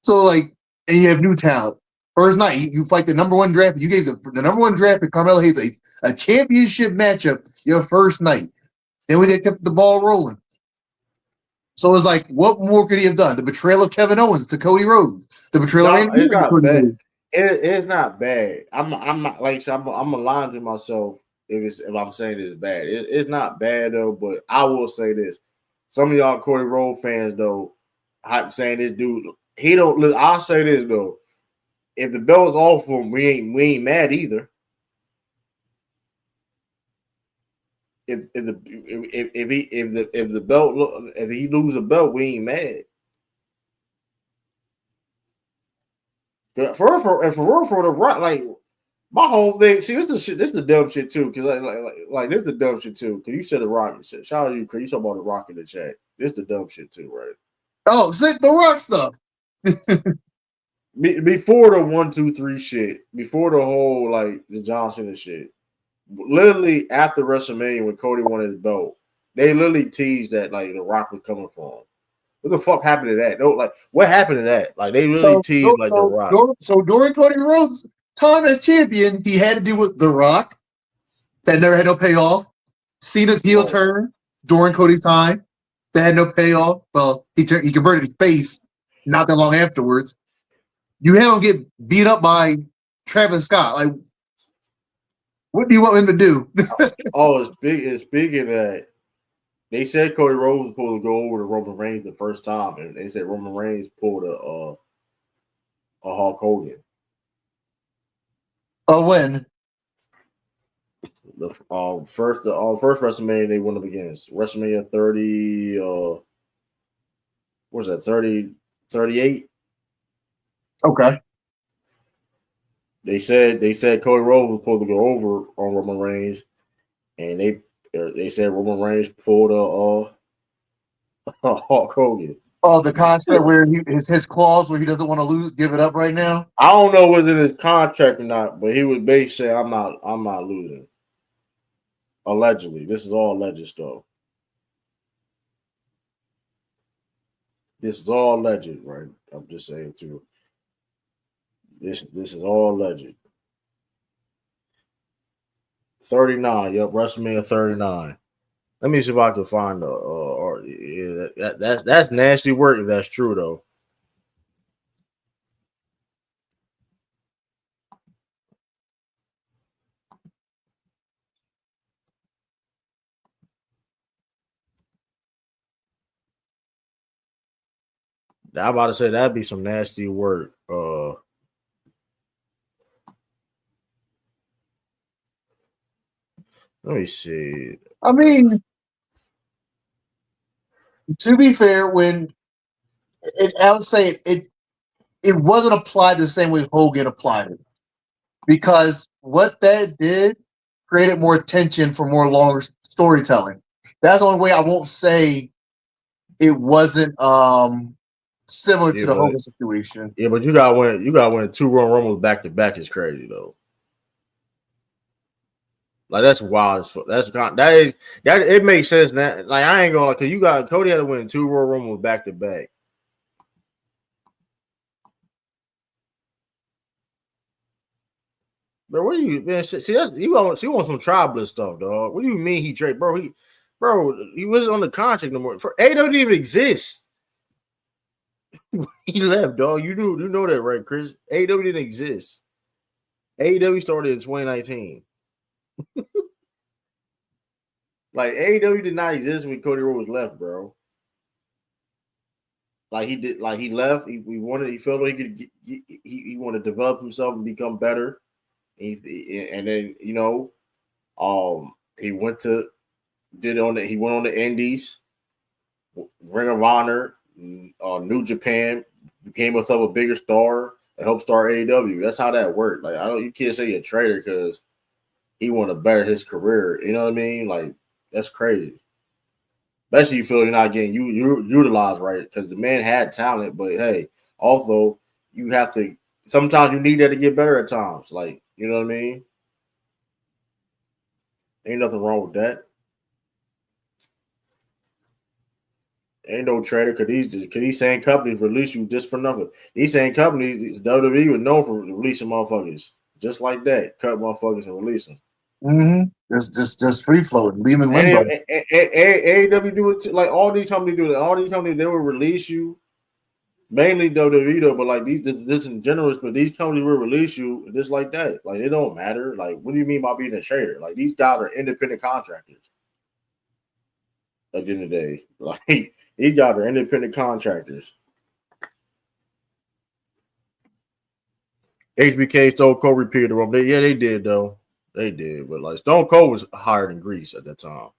So and you have new talent. First night, you fight the number one draft. You gave the number one draft at Carmelo Hayes a championship matchup your first night. Then they kept the ball rolling. So it's like, what more could he have done? The betrayal of Kevin Owens to Cody Rhodes. The betrayal of Randy Orton to Cody Rhodes. It's not bad. I'm not like I said, I'm lying to myself if I'm saying it's bad. It's not bad though, but I will say this: some of y'all Cody Rhodes fans though, I'm saying this dude, he don't. I'll say this though: if the bell's off for him, we ain't mad either. if the belt if he lose a belt, we ain't mad. For the right, like my whole thing. See, this is the dumb shit too. Because like this is the dumb shit too. Because you said the Rock shit. Shout out to you, because you talking about the Rock in the chat. This is the dumb shit too, right? Oh, sit the Rock stuff. Before the 1, 2, 3 shit, before the whole like the Johnson and shit, literally after WrestleMania when Cody won his belt, they literally teased that like the Rock was coming for him. What the fuck happened to that? No, like what happened to that? Like they really teased like the Rock. So during Cody Rhodes' time as champion, he had to deal with the Rock. That never had no payoff. Cena's heel turn during Cody's time. That had no payoff. Well, he converted his face not that long afterwards. You have him get beat up by Travis Scott. Like, what do you want him to do? It's big in that they said Cody Rhodes was supposed to go over to Roman Reigns the first time, and they said Roman Reigns pulled a Hulk Hogan. Oh, when? The first WrestleMania they went up against WrestleMania 30. What was that 30, 38? Okay. They said Cody Rhodes was supposed to go over on Roman Reigns, and they said Roman Reigns pulled a Hulk Hogan. Oh, the concept where his clause where he doesn't want to lose, give it up right now. I don't know whether it's in his contract or not, but he was basically saying, I'm not losing. Allegedly, this is all alleged stuff. This is all alleged, right? I'm just saying too. This is all alleged. 39. Yep, WrestleMania 39. Let me see if I can find that's nasty work if that's true though. I'm about to say that'd be some nasty work. Let me see. I mean, to be fair, when I would say it wasn't applied the same way Hogan applied it, because what that did created more tension for more longer storytelling. That's the only way I won't say it wasn't similar to the Hogan situation. Yeah, but you got win 2 Royal Rumbles back to back is crazy though. Like that's wild. That it makes sense now. Like I ain't gonna, because Cody had to win 2 Royal Rumbles back to back. Bro, what do you, man? See, you want some tribalist stuff, dog. What do you mean he traded, bro? He wasn't on the contract no more. For AEW didn't even exist. He left, dog. You know that, right, Chris? AEW didn't exist. AEW started in 2019. Like AEW did not exist when Cody Rhodes left, bro. Like he did, like he left. He felt like he wanted to develop himself and become better. And then he went on the Indies, Ring of Honor, New Japan, became himself a bigger star and helped start AEW. That's how that worked. Like you can't say you're a traitor because he wanted to better his career. You know what I mean? Like that's crazy. Especially you feel you're not getting utilized right, because the man had talent, but hey, also you have to. Sometimes you need that to get better at times. Like, you know what I mean? Ain't nothing wrong with that. Ain't no trader, because these same companies release you just for nothing. These same companies, WWE was known for releasing motherfuckers just like that, cut motherfuckers and release them. Mm-hmm. Just free floating, leave them in limbo. AEW do it too. Like all these companies do it. All these companies, they will release you. Mainly WWE though, but like this in general, but these companies will release you just like that. Like it don't matter. Like, what do you mean by being a trader? Like these guys are independent contractors. At the end of the day, like these guys are independent contractors. HBK Stone Cold repeated the role. They did though. They did, but like Stone Cold was higher than Grease at that time.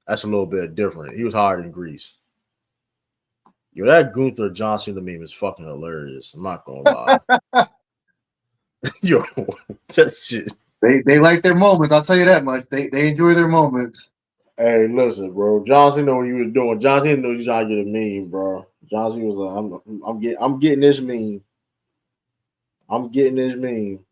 That's a little bit different. He was hard in Greece. Yo, that Gunther Johnson meme is fucking hilarious. I'm not gonna lie. Yo, that shit. They like their moments. I'll tell you that much. They enjoy their moments. Hey, listen, bro. Johnson know what he was doing. Johnson knew he was trying to get a meme, bro. Johnson was like, I'm getting this meme. I'm getting this meme.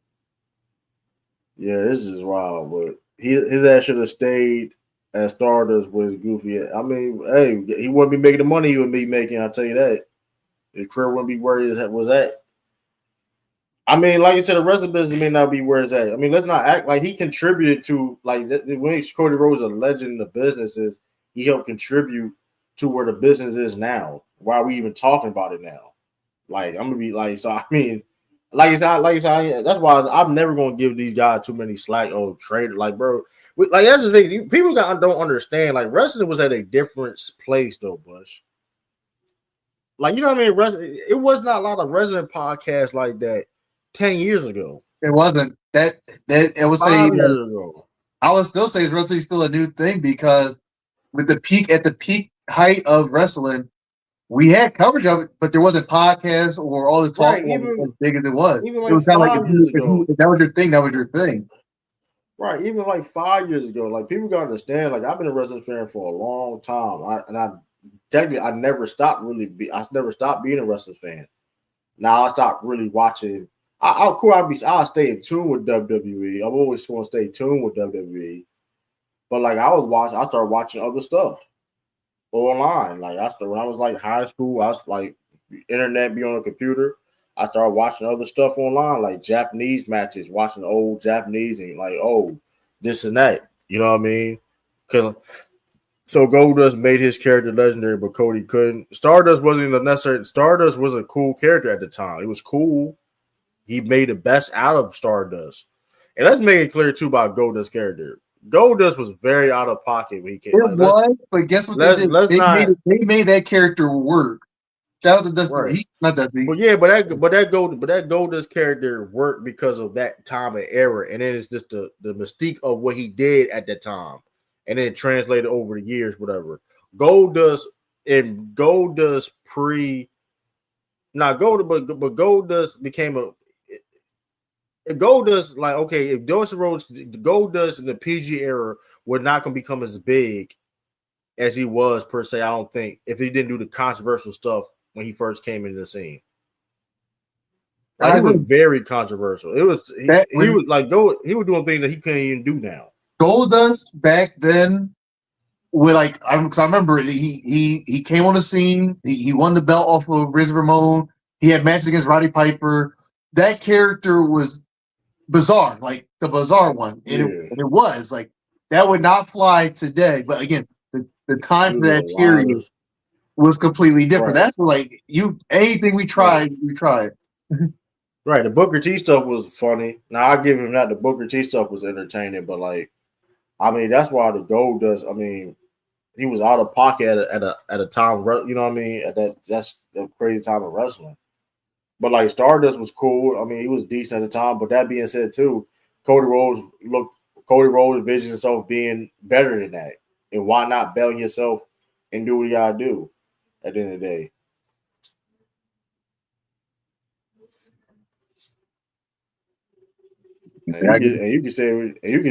Yeah, this is wild, but his ass should have stayed at Stardust with Goofy. I mean, hey, he wouldn't be making the money he would be making. I'll tell you that. His career wouldn't be where it was at. I mean, like you said, the rest of the business may not be where it's at. I mean, let's not act like he contributed to, like, when Cody Rhodes is a legend in the business, is he helped contribute to where the business is now. Why are we even talking about it now? Like, I'm gonna be like, so I mean, like I said, that's why I'm never gonna give these guys too many slack. Oh, trader, like, bro, like that's the thing. People don't understand. Like, wrestling was at a different place, though, Bush. Like, you know what I mean? It was not a lot of wrestling podcasts like that 10 years ago. It wasn't that I would say 5 years ago. I would still say it's relatively still a new thing because with the peak height of wrestling, we had coverage of it, but there wasn't podcasts or all this talk as big as it was. It was kind of like if that was your thing, that was your thing. Right, even like 5 years ago, like people gotta understand. Like I've been a wrestling fan for a long time, I never stopped being a wrestling fan. Now I stopped really watching. I'll stay in tune with WWE. I'm always going to stay tuned with WWE. But like I started watching other stuff online. Like when I was like high school, I was like internet be on the computer. I started watching other stuff online, like Japanese matches, watching old Japanese and like, oh, this and that. You know what I mean? So Goldust made his character legendary, but Cody couldn't. Stardust wasn't a cool character at the time. It was cool. He made the best out of Stardust. And let's make it clear, too, about Goldust's character. Goldust was very out of pocket when he came. But guess what they did? They made that character work. Shout out to Dusty. Right. Not Dusty. But yeah, but that Goldust character worked because of that time and era. And then it's just the mystique of what he did at that time. And then it translated over the years, whatever. Goldust became Goldust, like, okay, if Dustin Rhodes, Goldust in the PG era were not going to become as big as he was, per se, I don't think, if he didn't do the controversial stuff when he first came into the scene. Like, he was very controversial. He was doing things that he couldn't even do now. Goldust back then, because I remember he came on the scene. He won the belt off of Riz Ramon. He had matches against Roddy Piper. That character was bizarre, like the bizarre one, and it was like that would not fly today. But again, the time for that period was completely different. Right. That's like anything we tried, we tried. Right, the Booker T stuff was funny. Now I give him that. The Booker T stuff was entertaining, but like, I mean, that's why the Goldust. I mean, he was out of pocket at a time. You know what I mean? That's a crazy time of wrestling. But like Stardust was cool. I mean, he was decent at the time. But that being said, too, Cody Rhodes envisioned himself being better than that. And why not bail yourself and do what you gotta do at the end of the day? And you can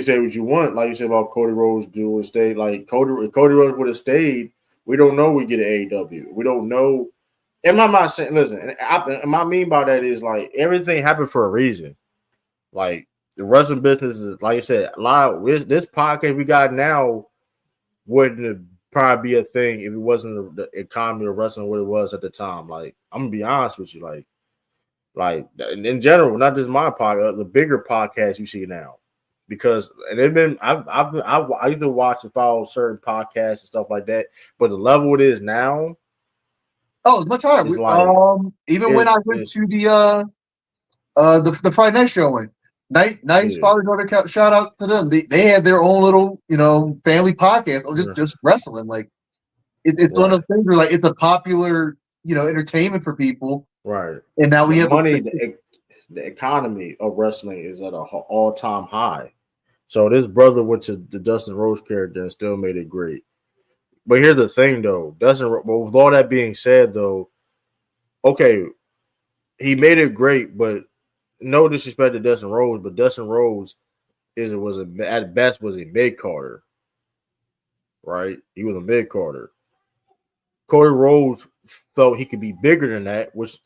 say what you want, like you said about Cody Rhodes doing stay. Like Cody Rhodes would have stayed. We don't know we get an AEW. We don't know. And I'm not saying, listen, and my mean by that is like everything happened for a reason. Like the wrestling business is, like I said, a lot of this podcast we got now wouldn't probably be a thing if it wasn't the economy of wrestling what it was at the time. Like I'm gonna be honest with you, like in general, not just my podcast, the bigger podcasts you see now, because and they've been I used to watch and follow certain podcasts and stuff like that, but the level it is now. Oh, it's much higher. When I went to the Friday night showing, nice Father's Daughter, shout out to them. They had their own little family podcast, or just wrestling. Like it's one of those things where like it's a popular entertainment for people, right? And now we have money. The economy of wrestling is at an all-time high. So this brother went to the Dustin Rhodes character and still made it great. But here's the thing, though. But with all that being said, though, okay, he made it great, but no disrespect to Dustin Rhodes, but Dustin Rhodes at best was a mid carder, right? He was a mid carder. Cody Rhodes felt he could be bigger than that, which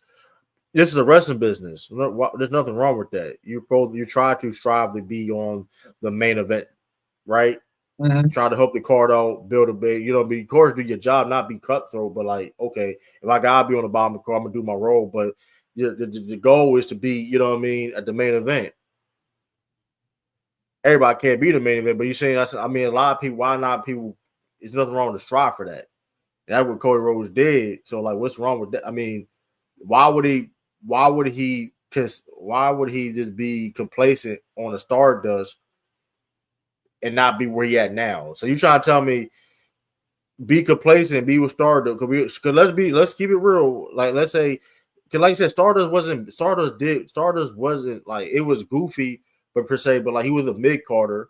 this is a wrestling business. There's nothing wrong with that. You try to strive to be on the main event, right? Mm-hmm. Try to help the card out, build a big, be of course do your job, not be cutthroat, but like, okay, if I gotta be on the bottom of the card, I'm gonna do my role. But the goal is to be, at the main event. Everybody can't be the main event, but you're saying a lot of people, why not people? There's nothing wrong to strive for that. And that's what Cody Rhodes did. So like, what's wrong with that? I mean, why would he just be complacent on the Stardust and not be where he at now? So you trying to tell me be complacent and be with Stardust? Because let's keep it real. Like, let's say, because like I said, Stardust wasn't like, it was goofy, but per se, but like he was a mid carder.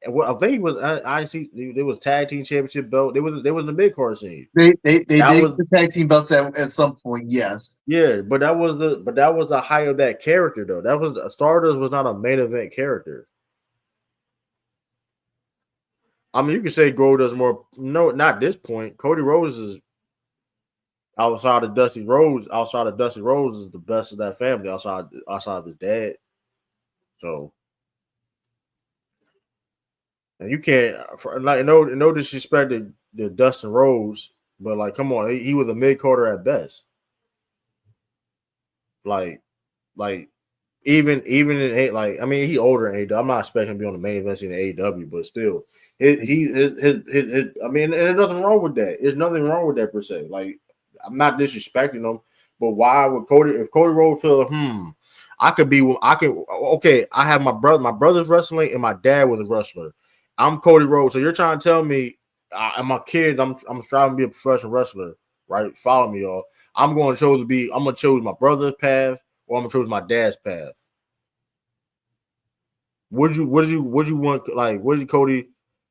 I think he was IC. There was tag team championship belt. There was the mid card scene. They did the tag team belts at some point. Yes. Yeah, but that was the height of that character though. That was Stardust was not a main event character. I mean, you could say Gold does more. No, not this point. Cody Rhodes is outside of Dusty Rhodes. Outside of Dusty Rhodes is the best of that family. Outside of his dad. So. And you can't, like, no disrespect to Dustin Rhodes, but like, come on, he was a mid carder at best. Like even in like, I mean, he older in AEW. I'm not expecting him to be on the main event in AEW, but still, I mean, and there's nothing wrong with that. There's nothing wrong with that per se. Like, I'm not disrespecting him, but why would if Cody Rhodes feel I have my brother's wrestling and my dad was a wrestler. I'm Cody Rhodes. So you're trying to tell me, and my kids, I'm striving to be a professional wrestler, right? Follow me, y'all. I'm going to choose my brother's path, or I'm going to choose my dad's path. Would you want, like, what did Cody,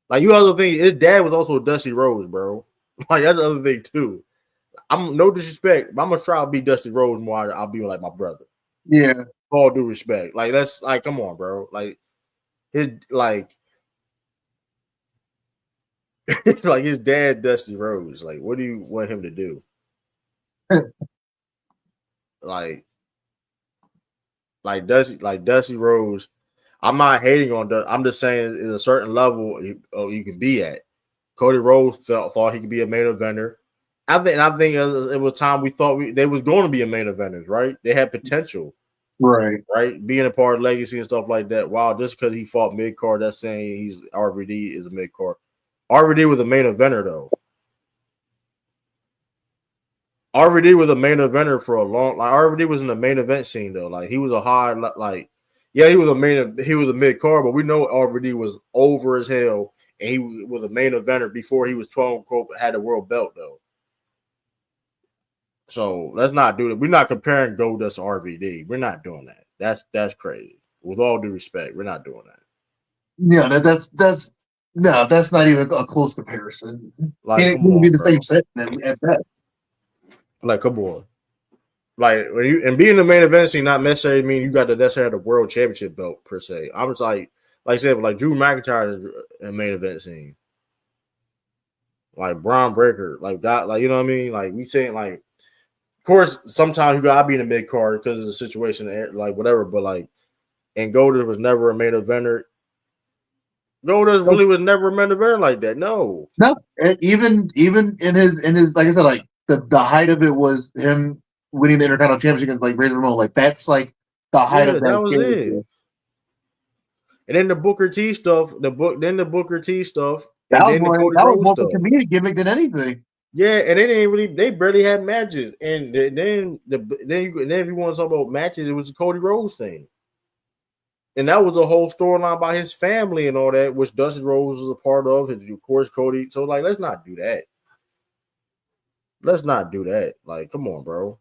like, you also think his dad was also Dusty Rhodes, bro? Like, that's the other thing too. I'm no disrespect, but I'm gonna try to be Dusty Rhodes more. I'll be like my brother. Yeah. All due respect. Like, that's like, come on, bro. Like, like his dad, Dusty Rhodes. Like, what do you want him to do? like Dusty Rhodes. I'm not hating on Dusty. I'm just saying, there's a certain level you can be at. Cody Rhodes thought he could be a main eventer. I think it was time we thought they was going to be a main eventers, right? They had potential, right? Being a part of Legacy and stuff like that. Wow, just because he fought mid card, that's saying he's RVD is a mid card. RVD was a main eventer though. RVD was a main eventer for a long. Like, RVD was in the main event scene though. Like, he was a hard, like, yeah, he was a mid card, but we know RVD was over as hell, and he was a main eventer before he was 12 had the world belt though. So let's not do that. We're not comparing Goldust to RVD. We're not doing that. That's crazy. With all due respect, we're not doing that. Yeah, that's not even a close comparison. Like, it would be the same set at best. Like, come on. Like, when being the main event scene not necessarily mean you got to necessarily have the world championship belt per se. I'm just like I said, like Drew McIntyre is a main event scene. Like Braun Breaker, like that, like, you know what I mean? Like, we saying, like, of course, sometimes you gotta be in a mid card because of the situation, like whatever. But like, and Goldust was never a main eventer. Goldust really was never a main eventer like that. No. Even in his like I said, like the height of it was him winning the Intercontinental Championship against like Razor Ramon. Like, that's like the height of that was character. It. And then the Booker T stuff, that was more of a comedic gimmick than anything. Yeah, and they barely had matches. And then if you want to talk about matches, it was the Cody Rhodes thing. And that was a whole storyline by his family and all that, which Dusty Rhodes was a part of. Of course, Cody. So, like, let's not do that. Like, come on, bro.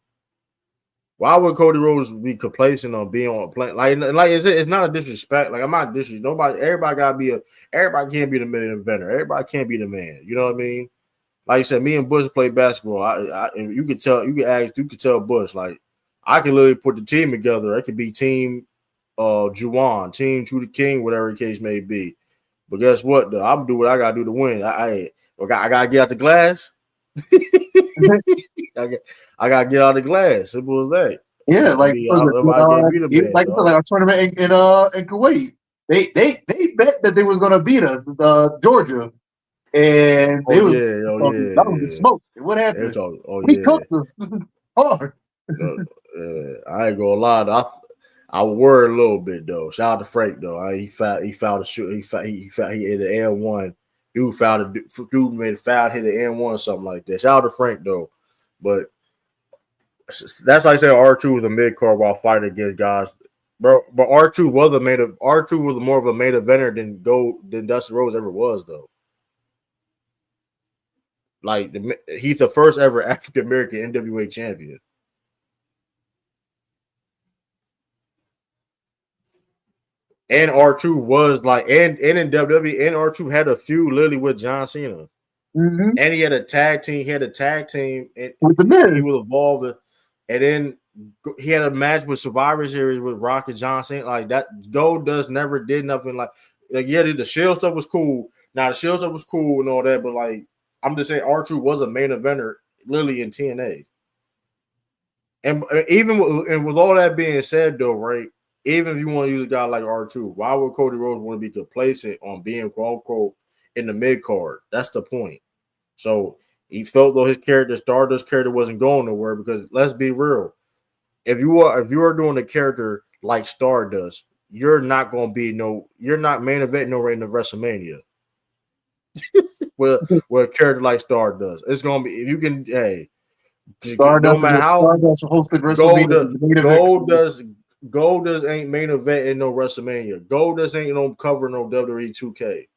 Why would Cody Rhodes be complacent on being on a plane? Like it's not a disrespect. Like I'm not disrespect. Nobody, everybody can't be the main inventor. Everybody can't be the man. You know what I mean? Like you said, me and Bush play basketball. You could tell Bush, like, I can literally put the team together. It could be team Juwan, team True the King, whatever the case may be. But guess what, though? I'm do what I gotta do to win. I gotta get out the glass. I gotta get out the glass. Simple as that. Yeah, like like I said, like our tournament in Kuwait. They bet that they was gonna beat us, Georgia. And they was that was the smoke. And what happened? We cooked them hard. I ain't gonna lie. I worried a little bit though. Shout out to Frank though. He fouled a shoot. He hit the N1. Dude made a foul, hit the N1 or something like that. Shout out to Frank though. But that's like saying R2 was a mid card while fighting against guys. Bro, but R2 was more of a main eventer than Dustin Rhodes ever was though. Like he's the first ever African American NWA champion. And R2 was like, and in WWE, and R2 had a feud literally with John Cena. Mm-hmm. And he had a tag team. And with the men. He was involved. And then he had a match with Survivor Series with Rock and John Cena. Like that, Goldust never did nothing like yeah, the Shield stuff was cool. Now the Shield stuff was cool and all that, but like I'm just saying, R2 was a main eventer literally in TNA. And with all that being said, though, right? Even if you want to use a guy like R2, why would Cody Rhodes want to be complacent on being quote unquote in the mid card? That's the point. So he felt though his character, Stardust character, wasn't going nowhere because let's be real. If you are doing a character like Stardust, you're not main event no right in the WrestleMania. with a character like Stardust, it's gonna be if you can. Hey, Stardust, no matter how Stardust hosted WrestleMania, Goldust ain't main event in no WrestleMania. Goldust ain't no cover no WWE 2K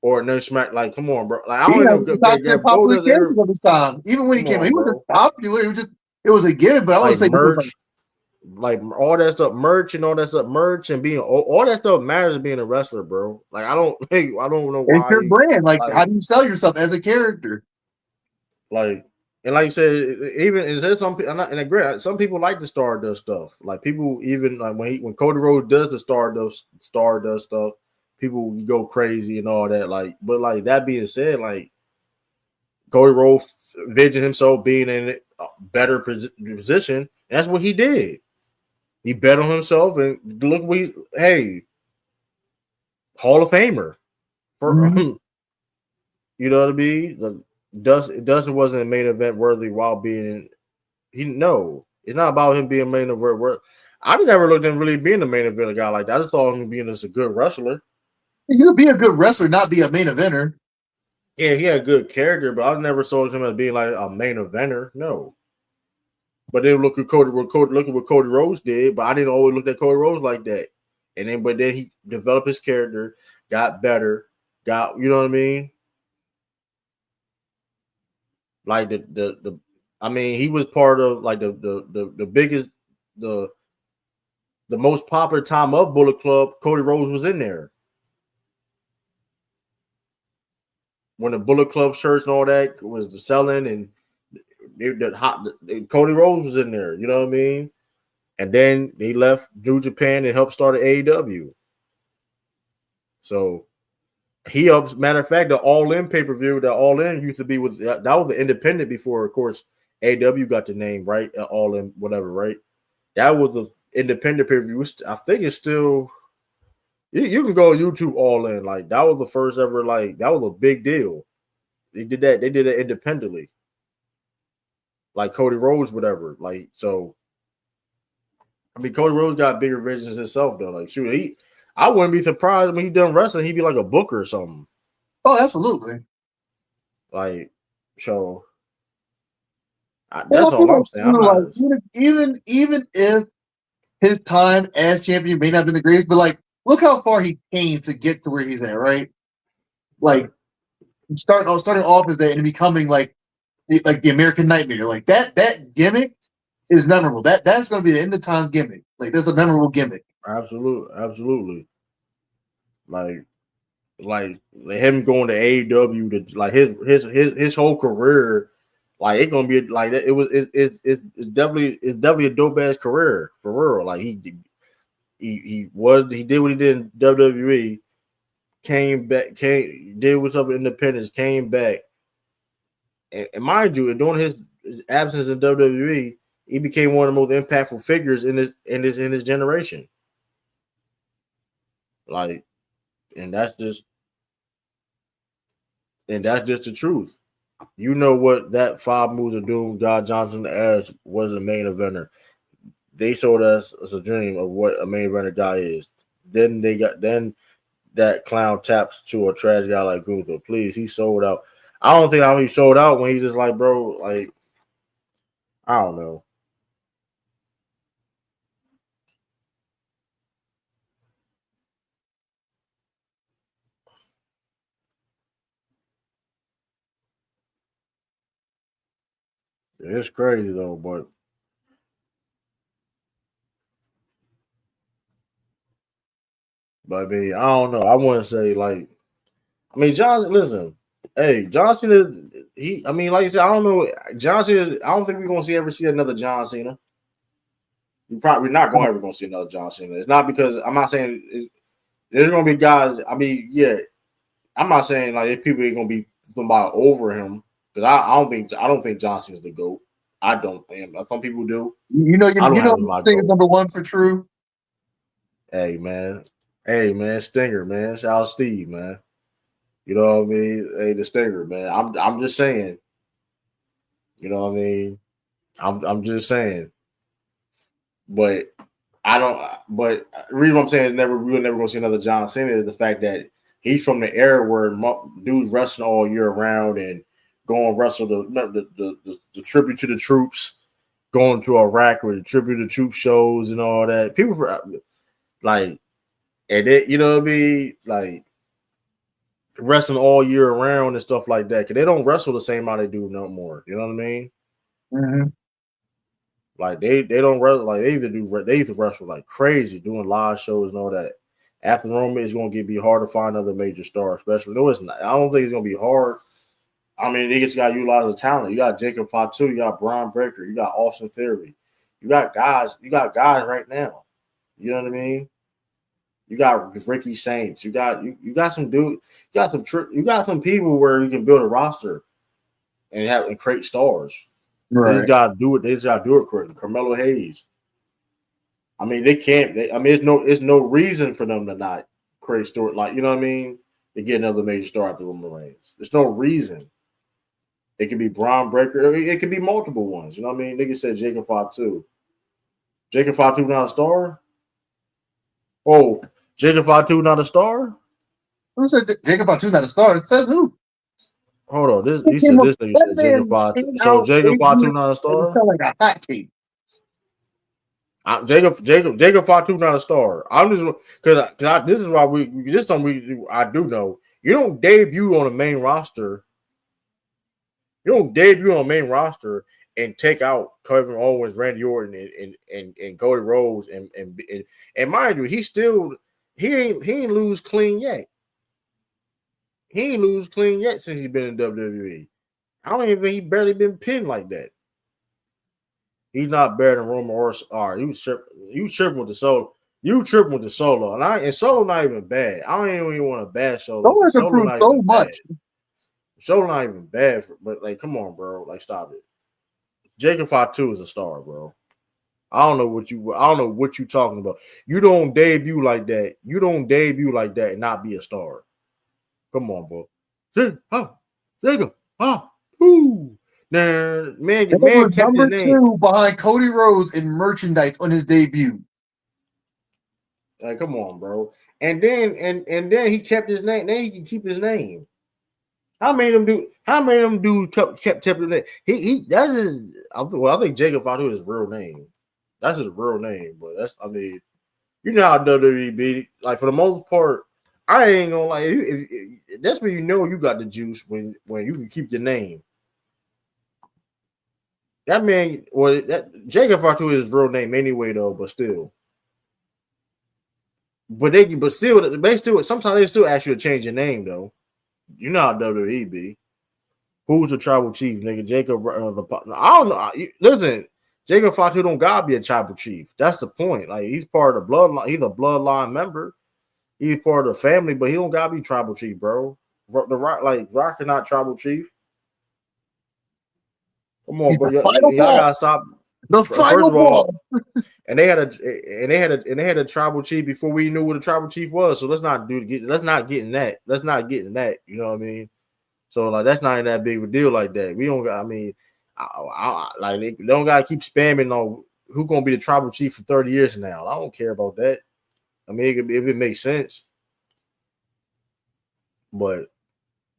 or no Smack. Like, come on, bro. Like, I don't know. Top 10 popular characters at this time. Even when he came, he wasn't popular. It was a gimmick, but I want to say merch. Like all that stuff, merch and being all that stuff matters in being a wrestler, bro. Like I don't know why. It's your brand. Like how do you sell yourself as a character? Like and like you said, even and there's some some people like the Stardust stuff. Like people even like when Cody Rhodes does the Stardust stuff, people go crazy and all that. Like, but like that being said, like Cody Rhodes envisioned himself being in a better position, and that's what he did. He bet on himself, and look, Hall of Famer. You know what I mean? Dustin wasn't a main event worthy while being it's not about him being main event worthy. I never looked at him really being a main event guy like that. I just thought him being just a good wrestler. You could be a good wrestler, not be a main eventer. Yeah, he had a good character, but I never saw him as being like a main eventer. No. But then look at what Cody Rhodes did, but I didn't always look at Cody Rhodes like that. But then he developed his character, got better, you know what I mean? Like he was part of like the biggest, the most popular time of Bullet Club. Cody Rhodes was in there when the Bullet Club shirts and all that was the selling, and Cody Rhodes was in there. You know what I mean? And then he left New Japan and helped start AEW. So he helps. Matter of fact, the All In pay-per-view, the All In used to be that was the independent before, of course, AEW got the name, right? All In, whatever, right? That was the independent pay-per-view. I think it's still. You can go YouTube All In. Like that was the first ever. Like that was a big deal. They did that. They did it independently. Like Cody Rhodes, whatever. Like so. I mean, Cody Rhodes got bigger visions himself, though. Like, shoot, I wouldn't be surprised when he done wrestling. He'd be like a booker or something. Oh, absolutely. Like, so that's all I'm saying. Like, even if his time as champion may not have been the greatest, but like, look how far he came to get to where he's at, right? Like, starting off as that and becoming like the American Nightmare, like that gimmick is memorable. That's going to be the end of time gimmick. Like that's a memorable gimmick. Absolutely. Like him going to AEW to like his whole career, like it's gonna be like that. It's definitely a dope ass career for real. Like he did what he did in WWE, came back, did what's up with independence, came back, and mind you, during his absence in WWE, he became one of the most impactful figures in his generation. Like, and that's just the truth. You know what that 5 moves of doom God Johnson as was a main eventer. They showed us as a dream of what a main eventer guy is. Then that clown taps to a trash guy like Gunther. Please, he sold out. I don't think how he sold out when he's just like, bro, like, I don't know. It's crazy though, but I mean, I don't know. I wouldn't say like, I mean, Johnson. Listen, hey, Johnson is he. I mean, like you said, I don't know. Johnson is. I don't think we're gonna ever see another John Cena. We're probably not going ever gonna see another John Cena. It's not because I'm not saying there's gonna be guys. I mean, yeah, I'm not saying like if people ain't gonna be somebody over him because I don't think John Cena's the GOAT. I don't think. Some people do. You know, I don't have you my think GOAT. number one for True. Hey man, Stinger, man. Shout out Steve, man. You know what I mean? Hey, the Stinger, man. I'm just saying. You know what I mean? I'm just saying. But I don't. But the reason I'm saying is we're never gonna see another John Cena is the fact that he's from the era where dudes wrestling all year round and going wrestle the tribute to the troops, going to Iraq with the tribute to troop shows and all that. People like, and it, you know what I mean? Like wrestling all year round and stuff like that. Cause they don't wrestle the same amount they do no more. You know what I mean? Mm-hmm. Like they don't wrestle like they used to wrestle like crazy doing live shows and all that. After Roman, it's gonna be hard to find another major star, especially. No, it's not. I don't think it's gonna be hard. I mean, they just got to utilize the talent. You got Jacob Fatu, you got Brian Breaker, you got Austin Theory, you got guys right now. You know what I mean? You got Ricky Saints, you got some you got some people where you can build a roster and create stars. They just Right. gotta do it. They just gotta do it correctly. Carmelo Hayes. I mean, they can't. I mean, it's no reason for them to not create story. Like, you know what I mean? To get another major star after Roman Reigns. There's no reason. It could be Braun Breaker. It could be multiple ones. You know what I mean? Nigga said Jacob Fatu. Jacob Fatu not a star? Oh, Jacob Fatu not a star? Who said Jacob Fatu not a star? It says who? Hold on. This nigga said Jacob Fatu. So Jacob Fatu not a star? Sound like a hot cake. Jacob Fatu not a star. I'm just because this is why I do know you don't debut on a main roster. You don't debut on a main roster and take out Kevin Owens, Randy Orton, and Cody Rhodes and mind you, he ain't lose clean yet. He ain't lose clean yet since he's been in WWE. I don't even think he barely been pinned like that. He's not better than Roman or you tripping with the solo. You tripping with the solo. And solo not even bad. I don't even want to bash solo. Someone has Solo improved not so even much. bad. Solo not even bad, but like, come on, bro. Like, stop it. Jacob Fatu is a star, bro. I don't know what you talking about. You don't debut like that. You don't debut like that and not be a star. Come on, bro. Jacob Fatu. Nah, man Was kept his number name. 2 behind Cody Rhodes in merchandise on his debut. Like, come on, bro. And then he kept his name. Then he can keep his name. How many of them dudes kept his name? He that's his. I think Jacob Fatu is his real name. That's his real name, but I mean, you know how WWE be. Like, for the most part, I ain't gonna lie. That's when you know you got the juice when you can keep your name. That man, well, that Jacob Fatu is his real name anyway, though. But still, sometimes they still ask you to change your name, though. You know how WWE be. Who's the tribal chief, nigga? Jacob. I don't know. Listen, Jacob Fatu don't gotta be a tribal chief. That's the point. Like he's part of the bloodline. He's a bloodline member. He's part of the family, but he don't gotta be tribal chief, bro. The Rock is not tribal chief. Come on, bro. Y'all gotta stop. The final ball. And they had a tribal chief before we knew what a tribal chief was. So let's not get in that. You know what I mean? So like that's not that big of a deal like that. We don't got. I mean, like they don't gotta keep spamming on who's gonna be the tribal chief for 30 years now. I don't care about that. I mean, if it makes sense, but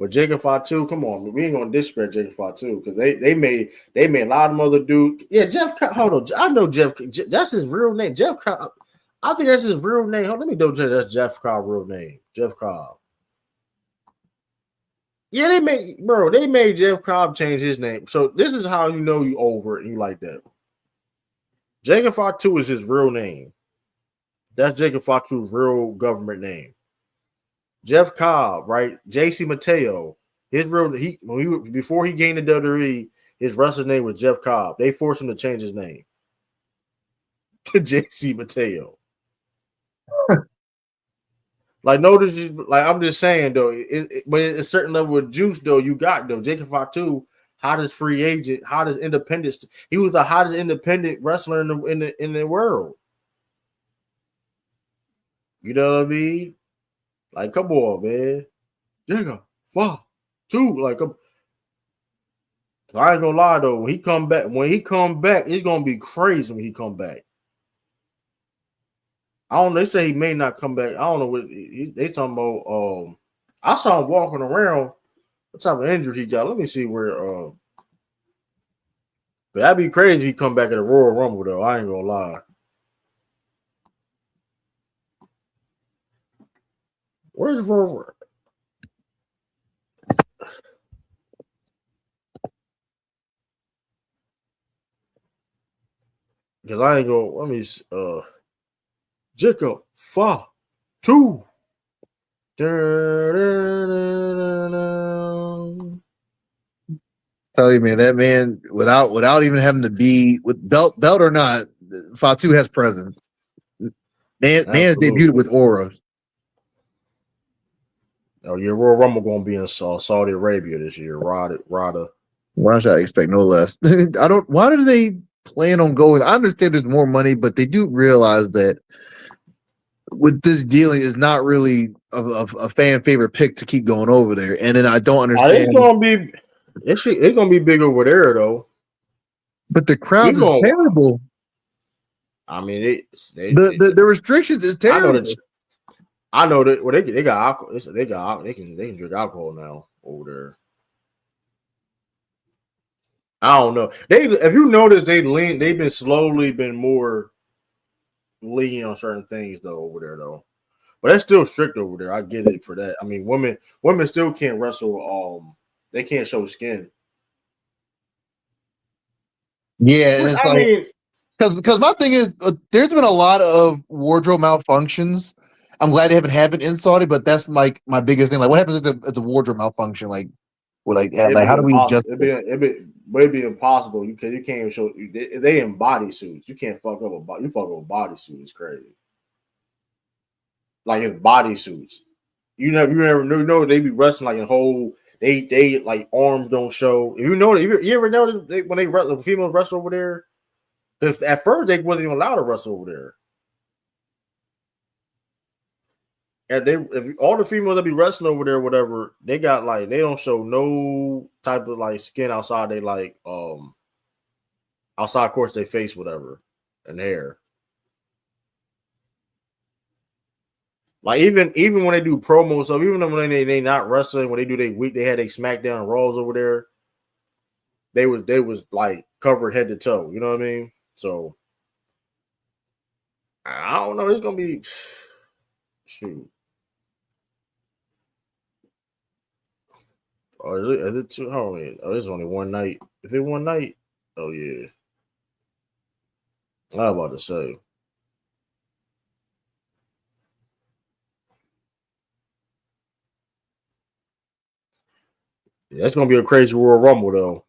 Jacob Fatu, come on, we ain't gonna disrespect Jacob Fatu because they made a lot of other dudes. Yeah, Jeff. Hold on, I know Jeff. That's his real name, Jeff. I think that's his real name. Let me double check. That's Jeff Cobb's real name, Jeff Cobb. Yeah, they made Jeff Cobb change his name. So this is how you know you over it and you like that. Jacob Fatu is his real name. That's Jacob Fatu's real government name. Jeff Cobb, right? JC Mateo, his real before he gained the WWE, his wrestler name was Jeff Cobb. They forced him to change his name to JC Mateo. Like, notice, like I'm just saying though, but a certain level of juice though you got though. Jacob Fatu, hottest free agent, hottest independent. He was the hottest independent wrestler in the world. You know what I mean? Like, come on, man. Jacob Fatu, like, I ain't gonna lie though. When he come back, it's gonna be crazy when he come back. I don't know. They say he may not come back. I don't know what they talking about. I saw him walking around. What type of injury he got? Let me see where. But that'd be crazy if he come back at a Royal Rumble though. I ain't gonna lie. Where's the Royal? Because I ain't gonna. Let me. Jacob Fatu. Tell you, man, that man without even having to be with belt or not, Fatu has presence. Man debuted with aura. Oh, your Royal Rumble gonna be in Saudi Arabia this year. Rada. Why should I expect no less? Why do they plan on going? I understand there's more money, but they do realize that with this dealing is not really a fan favorite pick to keep going over there. And then I don't understand. It's gonna be big over there though. But the crowd is terrible. I mean, the restrictions is terrible. I know that. Well, they got alcohol. They can drink alcohol now over there. I don't know. If you notice, they've been slowly been more leaning on certain things though over there though. But that's still strict over there. I get it for that. I mean, women still can't wrestle. They can't show skin. Yeah, and it's because my thing is, there's been a lot of wardrobe malfunctions. I'm glad they haven't happened in Saudi, but that's my biggest thing. Like, what happens if the wardrobe malfunction? Like, how do we just? It'd be impossible. You can't even show. They in bodysuits. You can't fuck up you fuck up a bodysuit. It's crazy. Like, it's bodysuits. You never know they be wrestling like a whole. They like arms don't show. You ever notice when they wrestle, the females wrestle over there? Because at first they wasn't even allowed to wrestle over there. And if all the females that be wrestling over there, whatever, they got like they don't show no type of like skin outside. They like outside, of course, they face whatever and hair. Like even when they do promo stuff, even when they not wrestling, when they do they had a SmackDown Raws over there, they was like covered head to toe. You know what I mean? So I don't know. It's gonna be shoot. Or is it two? Oh, it's only one night. Is it one night? Oh yeah. I was about to say. Yeah, that's gonna be a crazy Royal Rumble though.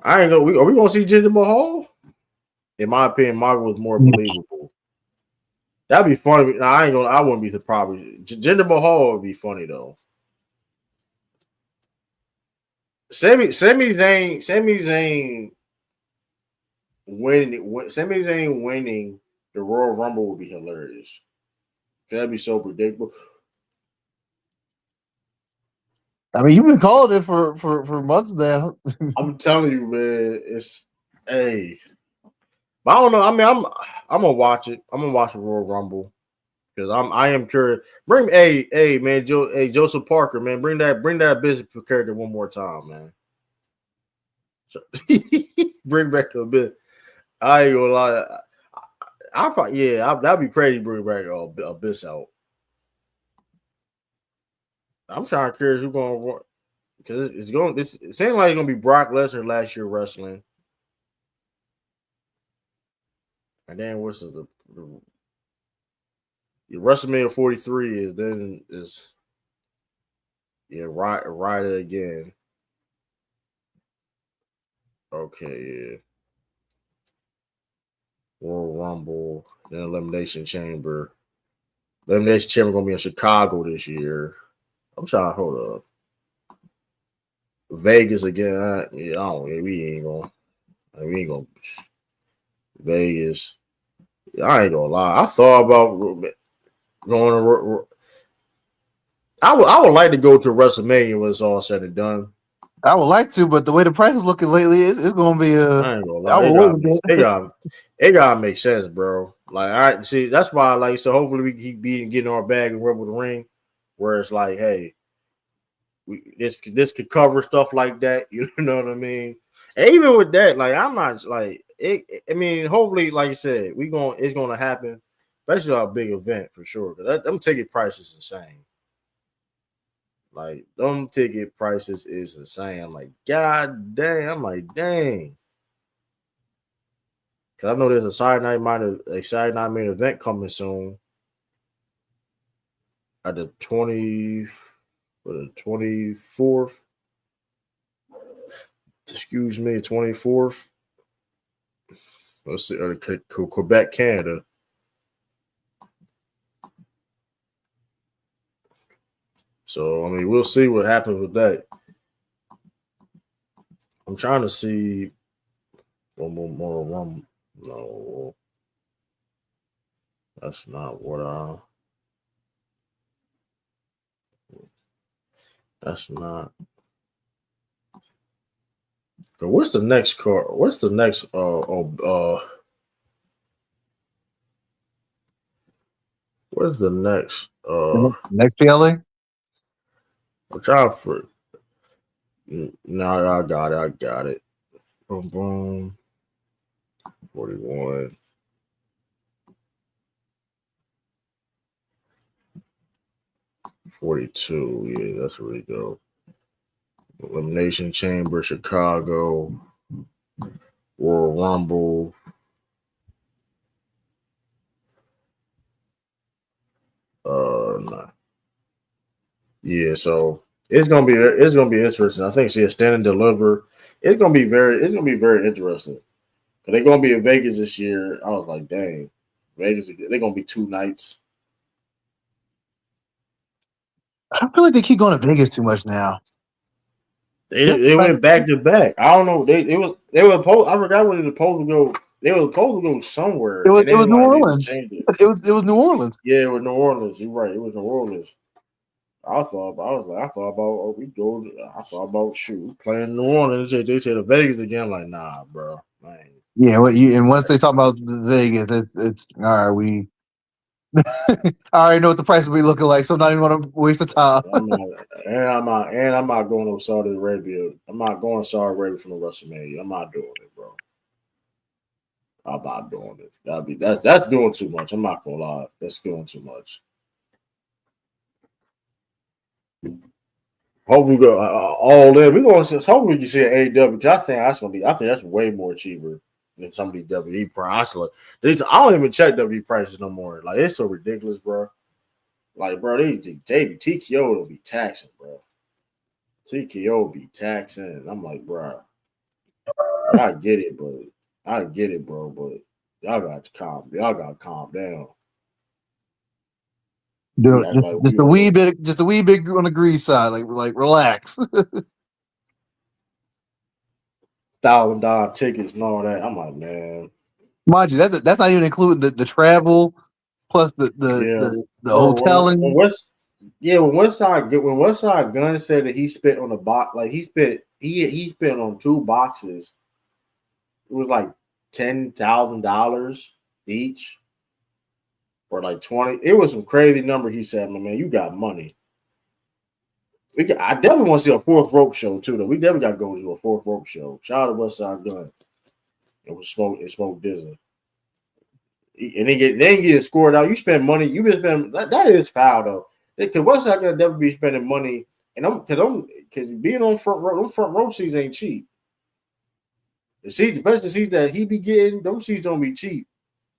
I ain't gonna. Are we gonna see Jinder Mahal? In my opinion, Margaret was more believable. That'd be funny. Nah, I ain't gonna. I wouldn't be surprised. Jinder Mahal would be funny though. Sami Zayn winning the Royal Rumble would be hilarious. That'd be so predictable. I mean, you've been calling it for months now. I'm telling you, man. It's hey. But I don't know. I mean, I'm gonna watch it. I'm gonna watch the Royal Rumble because I am curious. Bring man, Joseph Parker, man. Bring that business character one more time, man. So, bring back the bit. I ain't gonna lie. That'd be crazy. Bring back Abyss out. I'm trying to curious who's gonna because it's going. It seems like it's gonna be Brock Lesnar last year wrestling, and then what's the WrestleMania 43 is right again. Okay, yeah. Royal Rumble, then Elimination Chamber. Elimination Chamber gonna be in Chicago this year. I'm trying to hold up. Vegas again. We ain't gonna Vegas. I ain't gonna lie. I thought about going to. I would like to go to WrestleMania when it's all said and done. I would like to, but the way the price is looking lately, it's going to be I ain't gonna lie. It gotta make sense, bro. Like, I see. That's why, like, so hopefully we keep getting our bag and Rebel the Ring, where it's like, hey, this could cover stuff like that. You know what I mean? And even with that, like, I'm not like it. I mean, hopefully, like you said, it's gonna happen, especially a big event for sure. Because them ticket prices insane. Like, them ticket prices is insane. I'm like, God dang. I'm like, dang. Cause I know there's a Saturday night main event coming soon. At the 24th. Excuse me, 24th. Let's see, Quebec, Canada. So I mean, we'll see what happens with that. I'm trying to see one more. No, that's not what I. That's not. So what's the next card? What's the next? Where's the next? next PLA. I'm trying for. No, I got it. Boom, boom. 41. 42. Yeah, that's where we go. Elimination Chamber, Chicago, Royal Rumble. Nah. Yeah, so it's gonna be interesting. I think a stand and deliver. It's gonna be very interesting. Cause they're gonna be in Vegas this year. I was like, dang, Vegas. They're gonna be 2 nights. I feel like they keep going to Vegas too much now. They went back to back. I don't know. They were I forgot where they were supposed to go. They were supposed to go somewhere. It was New Orleans. It was New Orleans. Yeah, it was New Orleans. You're right. It was New Orleans. I thought shoot playing New Orleans. They said the Vegas again. Like, nah, bro. Man. Yeah, and once they talk about Vegas, it's all right. We I already know what the price will be looking like, so I'm not even going to waste the time. I'm not going to Saudi Arabia. I'm not going to Saudi Arabia from the WrestleMania. I'm not doing it, bro. I'm not doing it. That's doing too much. I'm not gonna lie. That's doing too much. Hopefully, we go all in. We're going to hopefully you see an AEW because I think that's way more cheaper than some of these WWE prices. I don't even check WWE prices no more. Like it's so ridiculous, bro. Like, bro, TKO will be taxing, bro. TKO be taxing. I'm like, bro, I get it, but But y'all got to calm. Y'all got to calm down. Dude, just a wee bit on the grease side. Like relax. $1,000 tickets and all that. I'm like, man. Mind you, that's not even including the travel plus the hotel and when Westside Gunn said that he spent on the box, like he spent on 2 boxes. It was like $10,000 each, or like 20. It was some crazy number. He said, "My man, you got money." I definitely want to see a Fourth Rope show too. Though we definitely got to go to a Fourth Rope show. Shout out to Westside Gunn. It was Smoke Disney. And they get scored out. You spend money. You been spending that is foul though. Because what's not gonna never be spending money, and because being on front row, them front row seats ain't cheap. The seats, especially the seats that he be getting, them seats don't be cheap.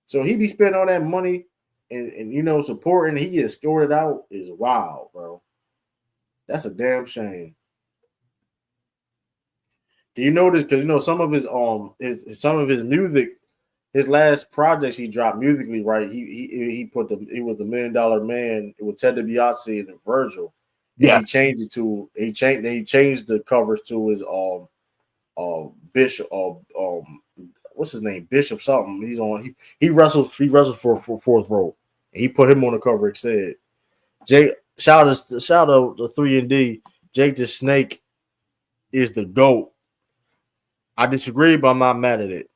So he be spending all that money and supporting. He gets scored out is wild, bro. That's a damn shame. Do you notice? Because some of his music. His last projects he dropped musically, right? He was the $1 Million Man. It was Ted DiBiase and Virgil. And yes. he changed it to he changed the covers to his Bishop what's his name? Bishop something. He wrestles for Fourth Row. And he put him on the cover instead. Shout out to 3D. Jake the Snake is the GOAT. I disagree, but I'm not mad at it.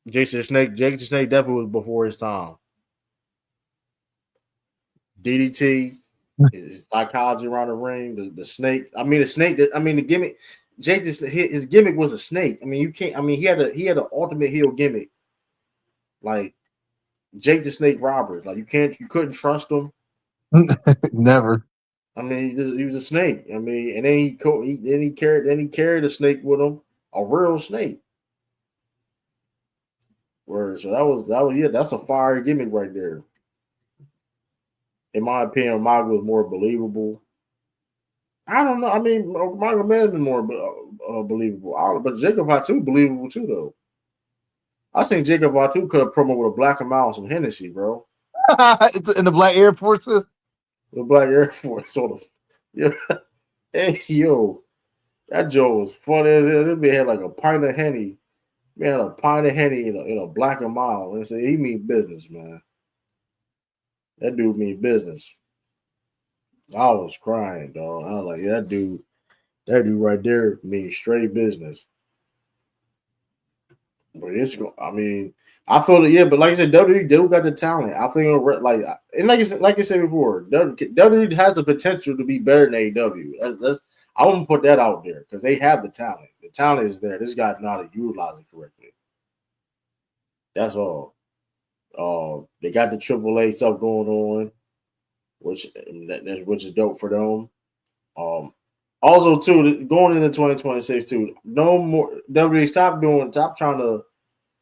Jake the Snake definitely was before his time. DDT, his psychology around the ring, the snake. The gimmick. His gimmick was a snake. He had an ultimate heel gimmick. Like Jake the Snake Roberts. Like you couldn't trust him. Never. He was a snake. And then he carried a snake with him, a real snake. That's a fire gimmick right there. In my opinion, Umaga was more believable. I don't know. Umaga may have been more believable. But Jacob Fatu believable too, though. I think Jacob Fatu could have promo with a black and mild some Hennessy, bro. It's in the Black Air Forces. The Black Air Force, sort of. Yeah. Hey, yo. That Joe was funny as hell. This man had like a pint of Henny. Man, a pint of Henny in a black and mild. And say he mean business, man. That dude mean business. I was crying, dog. I was like, yeah, that dude right there means straight business. But I feel that, yeah, but like I said, WWE got the talent. I think and like I said before, WWE has the potential to be better than AEW. I want to put that out there because they have the talent. The talent is there. This guy's not utilize it correctly. That's all. They got the AAA stuff going on, which is dope for them. Also, too, going into 2026, too, no more WWE. Stop trying to.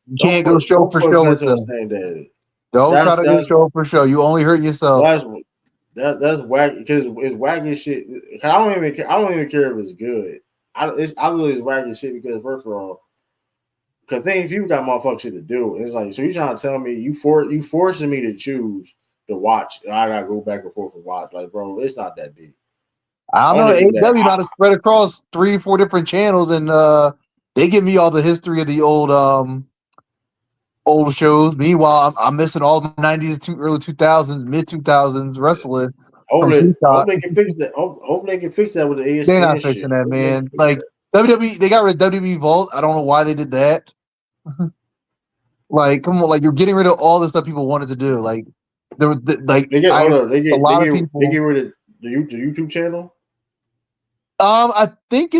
You can't go show for show with them. Don't try to go show for show. You only hurt yourself. That's wacky because it's wacky shit. I don't even care if it's good. I really it's wacky shit because first of all, because people got motherfucking shit to do. It's like, so you trying to tell me you forcing me to choose to watch? I gotta go back and forth and watch. Like, bro, it's not that deep. I don't know. AEW not spread across 3-4 different channels, and they give me all the history of the old shows. Meanwhile, I'm missing all the 90s to early 2000s, mid 2000s wrestling. Hope they can fix that. Hope they can fix that with the ESPN. They're not fixing that, man. Like WWE, they got rid of WWE Vault. I don't know why they did that. Like, come on, like you're getting rid of all the stuff people wanted to do. Like there was a lot of people. They get rid of the YouTube channel. I think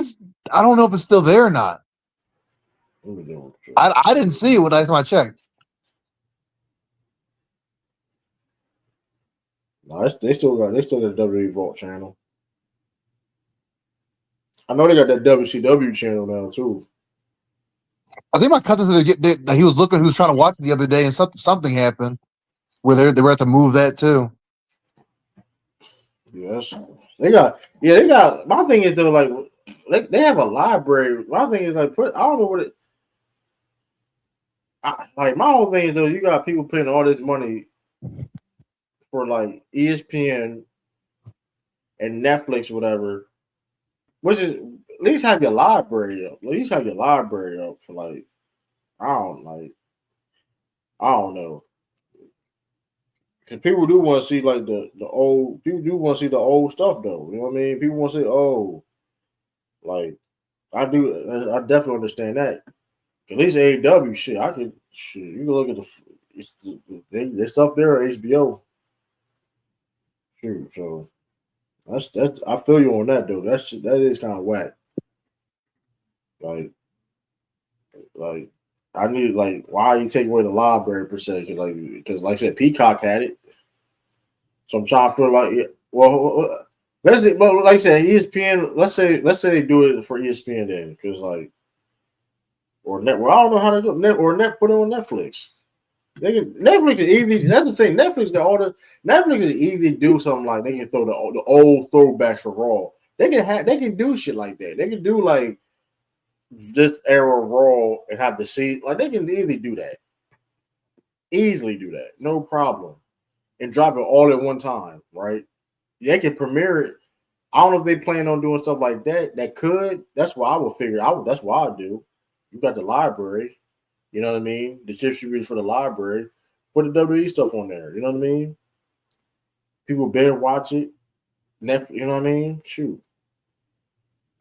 I don't know if it's still there or not. I didn't see it when I checked. No, they still got a WWE Vault channel. I know they got that WCW channel now too. I think my cousin said he was trying to watch it the other day, and something happened where they were at to move that too. Yes, they got. My thing is though, like they have a library. My thing is like, I don't know what it. Like my whole thing is though, you got people paying all this money for like ESPN and Netflix, or whatever. Which is at least have your library up. At least have your library up for like I don't know. Because people do want to see like the old. People do want to see the old stuff though. You know what I mean? People want to say, oh, like I do. I definitely understand that. At least AEW shit. I could shit. You can look at the stuff there at HBO. Shoot, so that's I feel you on that though. That is kind of whack. Like like I need like why you take away the library per se? Because like I said, Peacock had it. So I'm trying to feel like well let's say, but like I said, ESPN. Let's say they do it for ESPN then, because like or net. Well, I don't know how to do net or net put it on Netflix. They can Netflix is easy. That's the thing. Netflix got all the Netflix is easy to do something like they can throw the old throwbacks for Raw. They can do shit like that. They can do like this era of Raw and have the seat like they can easily do that. Easily do that, no problem, and drop it all at one time, right? They can premiere it. I don't know if they plan on doing stuff like that. That could. That's why I would figure out. That's why I do. You got the library. You know what I mean? The distribution for the library. Put the WWE stuff on there. You know what I mean? People better watch it. Netflix, you know what I mean? Shoot.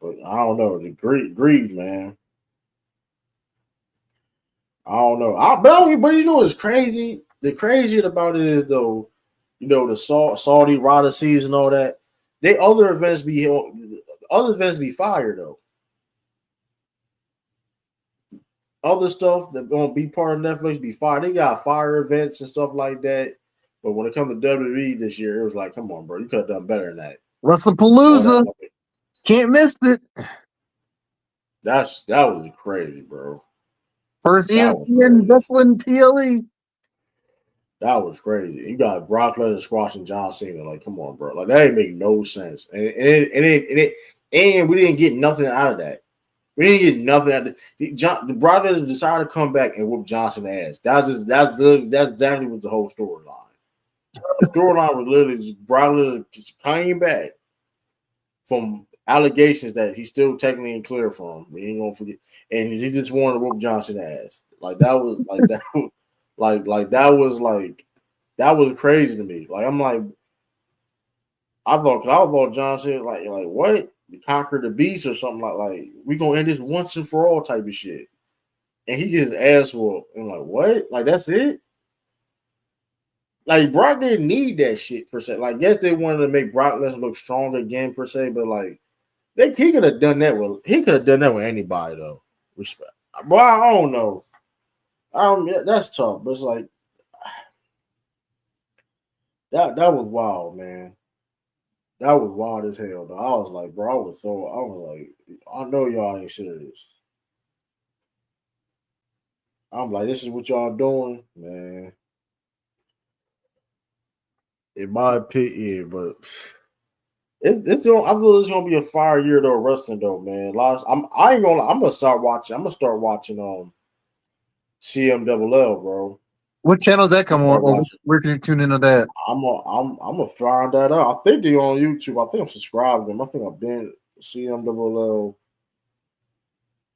But I don't know. The greed, man. I don't know. But you know what's crazy? The craziest about it is though, you know, the Saudi Rada season, all that. Other events be fired though. Other stuff that won't be part of Netflix be fired. They got fire events and stuff like that. But when it comes to WWE this year, it was like, come on, bro, you could have done better than that. WrestlePalooza, can't miss it. That was crazy, bro. First ESPN wrestling PLE. That was crazy. You got Brock Lesnar squashing John Cena. Like, come on, bro. Like that ain't make no sense. And we didn't get nothing out of that. We didn't get nothing out of the Brock Lesnar decided to come back and whoop Johnson's ass. That's exactly what the whole storyline. The storyline was literally just Brock Lesnar just came back from allegations that he's still technically in clear from. We ain't gonna forget, and he just wanted to whoop Johnson's ass. Like that was like that. That was crazy to me. Like I'm like, I thought Johnson like what? Conquer the beast or something like we gonna end this once and for all type of shit. And he gets ass whooped. And like what? Like that's it? Like Brock didn't need that shit per se. Like yes, they wanted to make Brock Lesnar look strong again per se, but like he could have done that with anybody though. Respect. Boy, I don't know. That's tough, but it's like that was wild, man. That was wild as hell, though. I was like, bro, I was like, I know y'all ain't serious. I'm like, this is what y'all doing, man. In my opinion, but I feel it's gonna be a fire year though, wrestling though, man. I'm gonna start watching CMLL, bro. What channel does that come on? Where can you tune into that? I'm gonna find that out. I think they're on YouTube. I think I'm subscribed to them. I think I've been CMLL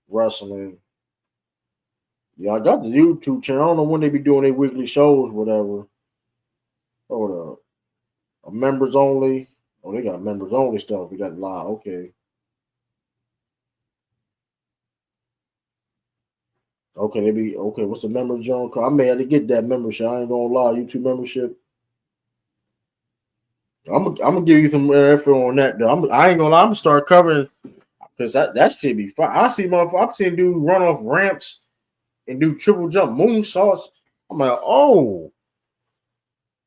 wrestling. Yeah, I got the YouTube channel. I don't know when they be doing their weekly shows, whatever. Hold up. Members only. Oh, they got members only stuff. We got live. Okay. Okay, what's the members on? I may have to get that membership. I ain't gonna lie, YouTube membership. I'm gonna give you some info on that though. I ain't gonna lie, I'm gonna start covering because that should be fun. I've seen dude run off ramps and do triple jump moonsaults. I'm like,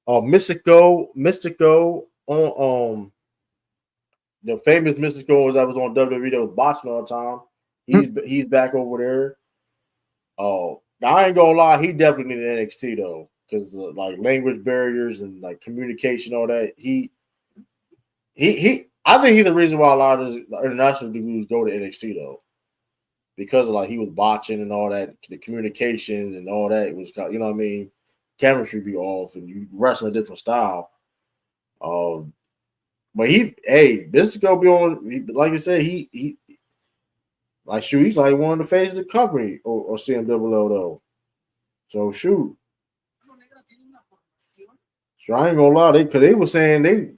Mystico on the famous Mystico that was on WWE that was botching all the time. He's back over there. Oh, now I ain't gonna lie, he definitely needed NXT though, because like language barriers and like communication, all that. He. I think he's the reason why a lot of international dudes go to NXT though, because of like he was botching and all that, the communications and all that. It was, you know what I mean, chemistry be off and you wrestle a different style. But this is gonna be on. Like I said, he like shoot, he's like one of the faces of the company or CMWL though. So shoot. So I ain't gonna lie, because they were saying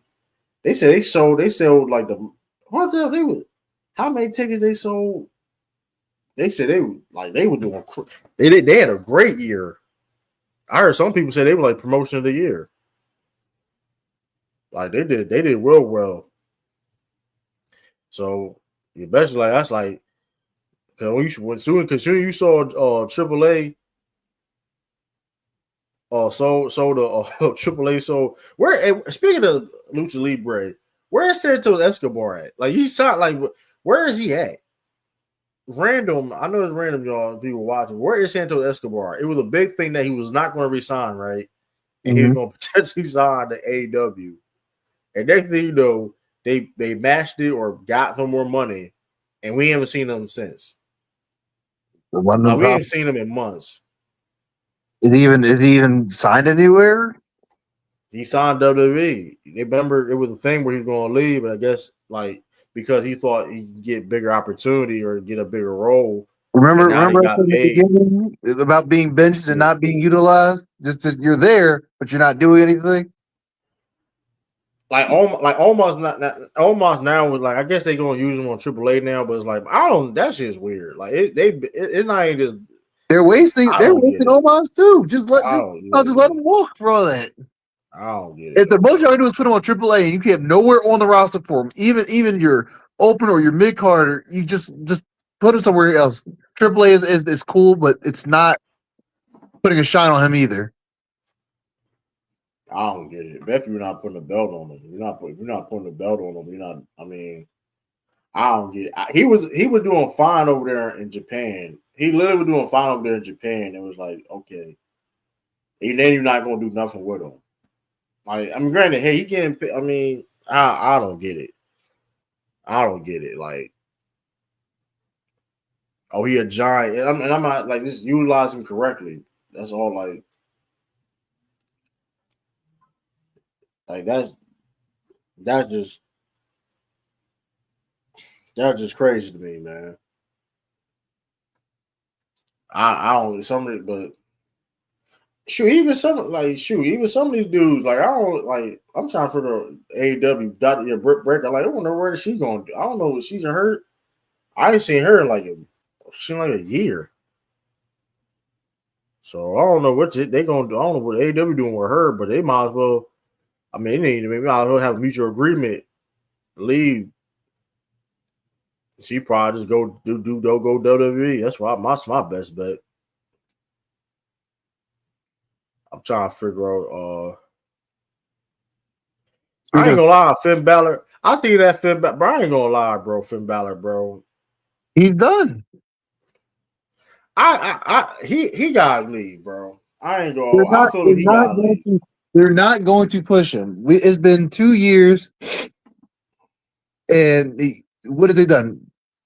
they said they sold like the what the hell they was, how many tickets they sold? They said they were doing they had a great year. I heard some people say they were like promotion of the year. Like they did real well. So especially like that's like because soon you saw AAA sold the AAA. So speaking of Lucha Libre, where is Santos Escobar at? Like he's not like where is he at? Random, I know it's random, y'all. People watching. Where is Santos Escobar? It was a big thing that he was not going to resign, right? And he was going to potentially sign to AEW. And next thing you know, they matched it or got some more money, and we haven't seen them since. We haven't seen him in months. Is he even signed anywhere? He signed WWE. Remember, it was a thing where he was going to leave, but I guess like because he thought he could get bigger opportunity or get a bigger role. Remember at the beginning about being benched and not being utilized? Just you're there, but you're not doing anything. Almost now was like I guess they're gonna use him on AAA now, but it's like that shit's weird. Like it's not even just they're wasting Omos too. Just let them walk for all that. I don't get it. If the most y'all do is put him on AAA and you have nowhere on the roster for him, even your open or your mid carder, you just put him somewhere else. AAA is cool, but it's not putting a shine on him either. I don't get it. If you're not putting a belt on him, you're not putting a belt on him. You're not. I mean, I don't get it. He was doing fine over there in Japan. He literally was doing fine over there in Japan. It was like okay, and then you're not gonna do nothing with him. Like I mean, granted, hey, he getting. I mean, I don't get it. I don't get it. Like, oh, he a giant, and I'm not like just utilize him correctly. That's all. Like that's just crazy to me, man. I don't somebody, but even some of these dudes, like I don't like. I'm trying for the AEW Britt Breaker. Like I wonder where is she going to? I don't know if she's hurt. I ain't seen her in like a year. So I don't know what they gonna do. I don't know what AEW doing with her, but they might as well. I mean, they might as well have a mutual agreement. Leave. She probably just go WWE. That's my best bet. I'm trying to figure out. I ain't gonna lie, Finn Balor. I see that Finn Balor. Bro, I ain't gonna lie, bro. Finn Balor, bro. He's done. He gotta leave, bro. I ain't gonna. They're not going to push him. It's been 2 years, and what have they done?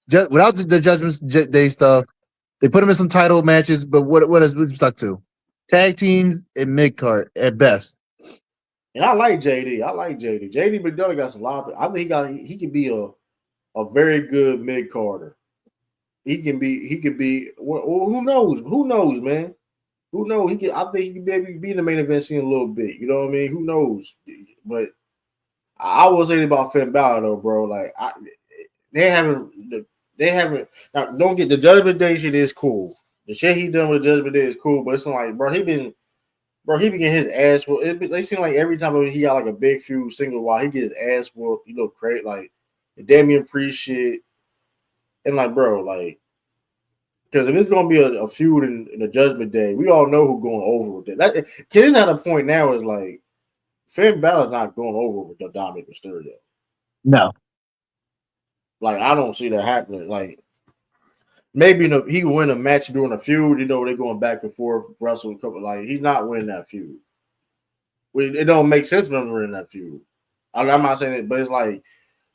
Just without the Judgment Day stuff, they put him in some title matches. But what has he stuck to? Tag team and mid card at best. And I like JD. JD McDonough got some lot. I think he can be a very good mid carder. He can be. Well, who knows? Who knows, man? Who knows? I think he can maybe be in the main event scene a little bit. You know what I mean? Who knows? But I was saying about Finn Balor though, bro. Like they haven't. Now, don't get the Judgment Day shit is cool. The shit he done with Judgment Day is cool, but it's like, bro, he been getting his ass whooped. They seem like every time he got like a big feud single while he gets his ass whooped, you know, great like the Damian Priest shit, and like, bro, like. Because if it's going to be a feud in the Judgment Day, we all know who's going over with it. Because it's at a point now is like Finn Balor's not going over with the Dominic Mysterio. No. Like I don't see that happening. Like maybe he can win a match during a feud. You know they're going back and forth, wrestle a couple. Like he's not winning that feud. It don't make sense for him to win that feud. I'm not saying it, but it's like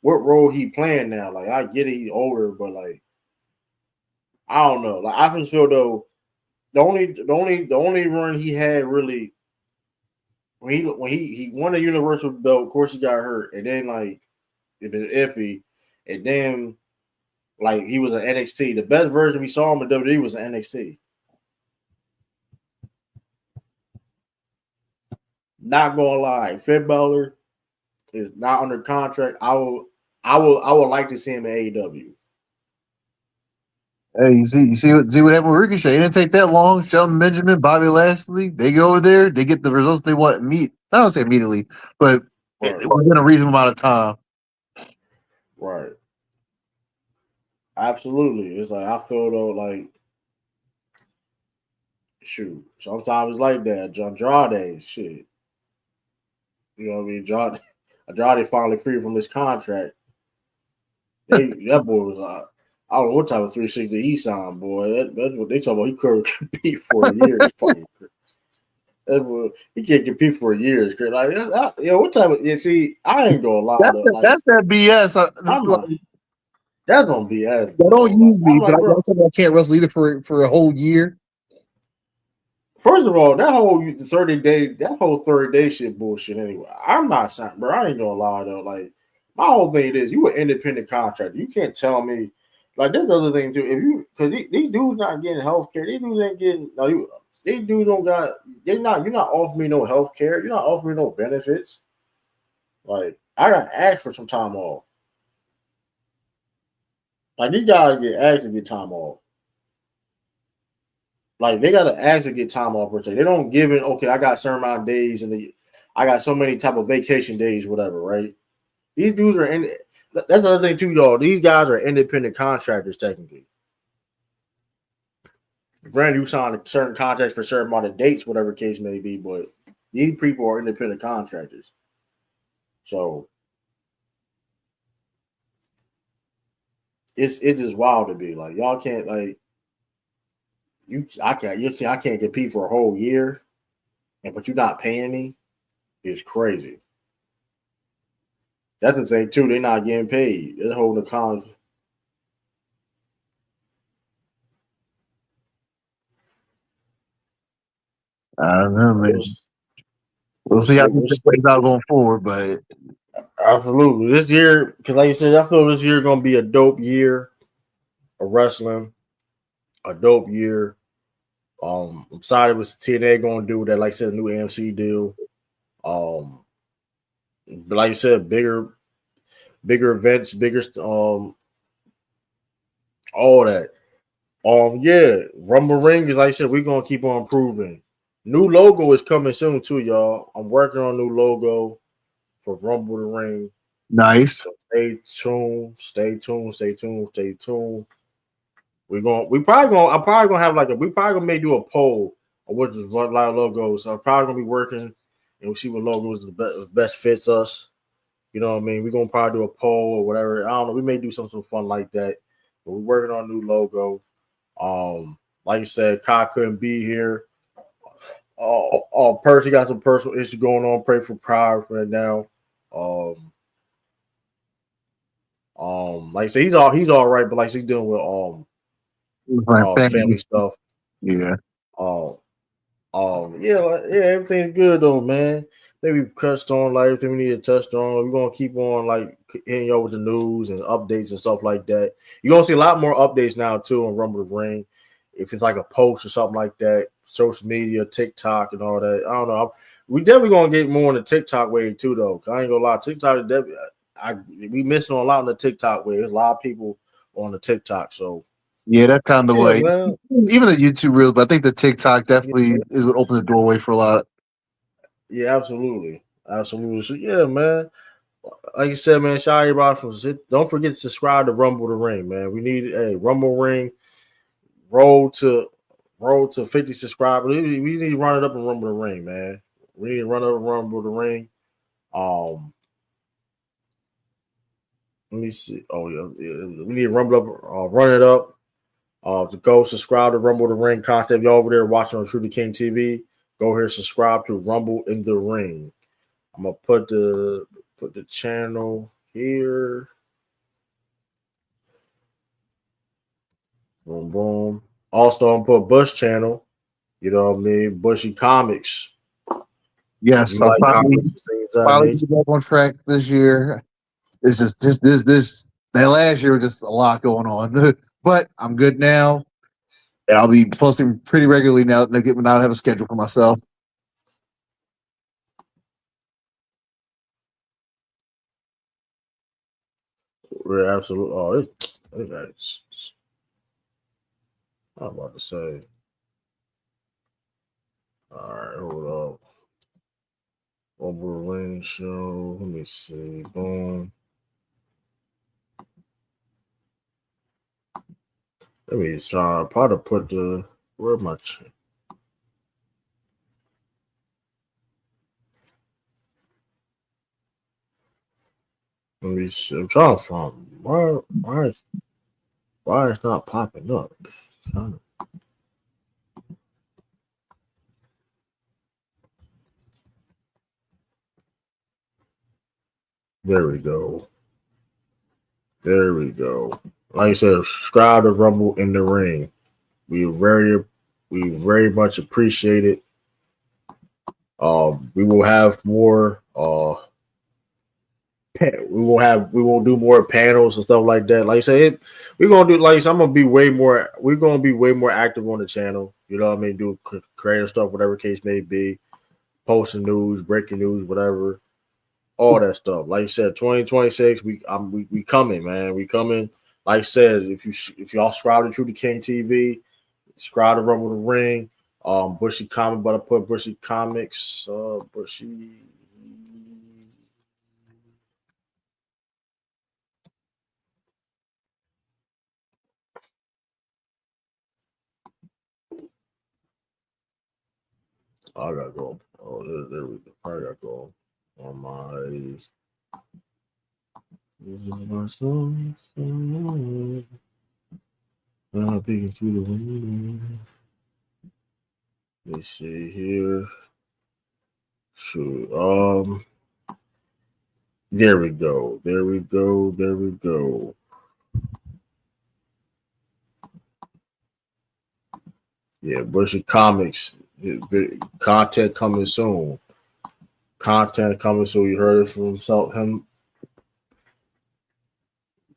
what role he playing now. Like I get it, he's older, but like I don't know. Like I just feel though the only run he had really when he won the Universal belt. Of course he got hurt, and then like it been iffy, and then like he was an NXT. The best version we saw him in WWE was an NXT. Not gonna lie, Finn Balor is not under contract. I would like to see him in AEW. Hey, you see what happened with Ricochet? It didn't take that long. Shelton Benjamin, Bobby Lashley, they go over there, they get the results they want. I don't say immediately, but Right. it was in a reasonable amount of time. Right. Absolutely. It's like I feel though, like shoot. Sometimes it's like that. Andrade, shit. You know what I mean? Andrade finally free from his contract. That boy was I don't know what type of 360 he signed, boy. That's what they talking about. He couldn't compete for a year. He can't compete for a year. It's great. Like, what type of? Yeah, see, I ain't gonna lie. That's that BS. That's on BS. They don't use me, but I can't wrestle either for a whole year. First of all, that whole 30-day shit bullshit. Anyway, I'm not saying, bro. I ain't gonna lie though. Like my whole thing is, you an independent contractor. You can't tell me. Like there's other thing too. If you because these dudes not getting health care. These dudes ain't getting. These dudes don't got. They're not. You're not offering me no health care. You're not offering me no benefits. Like I got asked for some time off. Like these guys get asked to get time off. Like they gotta actually get time off per se. They don't give it. Okay, I got a certain amount of days, and I got so many type of vacation days, whatever. Right? These dudes are in. That's another thing too, y'all. These guys are independent contractors technically. Granted, you sign a certain contracts for a certain amount of dates, whatever case may be, but these people are independent contractors. So it's just wild to be like y'all can't like. I can't compete for a whole year, but you're not paying me. It's crazy. That's the thing too. They're not getting paid. They're holding the cons. I don't know, man. We'll see how this plays out going forward, but absolutely this year, because like you said, I feel this year gonna be a dope year of wrestling, a dope year. I'm excited what TNA gonna do with that. Like I said, a new AMC deal. But like you said, bigger events, bigger all that. Yeah, Rumble Ring is like I said, we're gonna keep on improving. New logo is coming soon too, y'all. I'm working on a new logo for Rumble the Ring. Nice. So stay tuned. I'm probably gonna have we probably gonna do a poll of what logos. So I'm probably gonna be working and we'll see what logos the best fits us. You know what I mean? We're gonna probably do a poll or whatever. I don't know. We may do something fun like that. But we're working on a new logo. Like you said, Kai couldn't be here. Percy got some personal issues going on. Pray for Pride right now. Like I said, he's all right, but like he's dealing with family stuff. Yeah. Everything's good though, man. Maybe touched on like everything we need to touch on. We're gonna keep on like hitting you with the news and updates and stuff like that. You're gonna see a lot more updates now too on Rumble the Ring. If it's like a post or something like that, social media, TikTok, and all that. I don't know. We definitely gonna get more on the TikTok wave too, though. I ain't gonna lie, TikTok is definitely. We missing on a lot on the TikTok wave. There's a lot of people on the TikTok, so. Yeah, that's kind of the way. Man. Even the YouTube reels, but I think the TikTok definitely is what opened the doorway for a lot. Yeah, absolutely. So yeah, man. Like you said, man, shout out everybody don't forget to subscribe to Rumble the Ring, man. We need a Rumble Ring roll to 50 subscribers. We need to run it up and Rumble the Ring, man. We need to run up and Rumble the Ring. Let me see. Oh yeah. We need to rumble up, run it up. To go subscribe to Rumble the Ring content. If y'all over there watching on True to King TV, go here, subscribe to Rumble in the Ring. I'm gonna put the channel here. Boom, boom. Also, I'm gonna put Bush channel. You know what I mean? Bushy Comics. Yes, You I'll like finally comics, things of that nature? get up on track this year. It's just this. That last year was just a lot going on, but I'm good now, and I'll be posting pretty regularly now. Now I have a schedule for myself. We're absolutely. Oh, it's I'm about to say. All right, hold up. Over Ring Show. Let me see. Boom. Let me try. Probably put the. Where am I? Let me see. I'm trying to find why it's not popping up. There we go. There we go. Like I said, subscribe to Rumble in the Ring. We very much appreciate it. We will have more. We will do more panels and stuff like that. Like I said, we're gonna do like I'm gonna be way more. We're gonna be way more active on the channel. You know what I mean? Do creative stuff, whatever case may be. Posting news, breaking news, whatever. All that stuff. Like I said, 2026, we coming, man. We coming. Like I said, if y'all subscribe to True to King TV, subscribe to Rumble the Ring, Bushy Comic, but I put Bushy Comics, Bushy. I gotta go. Oh, there we go. I gotta go on my. This is my song. I'm peeking through the window. Let me see here. Shoot. There we go. There we go. There we go. Yeah, Bushy Comics. Content coming soon. Content coming soon. You heard it from him.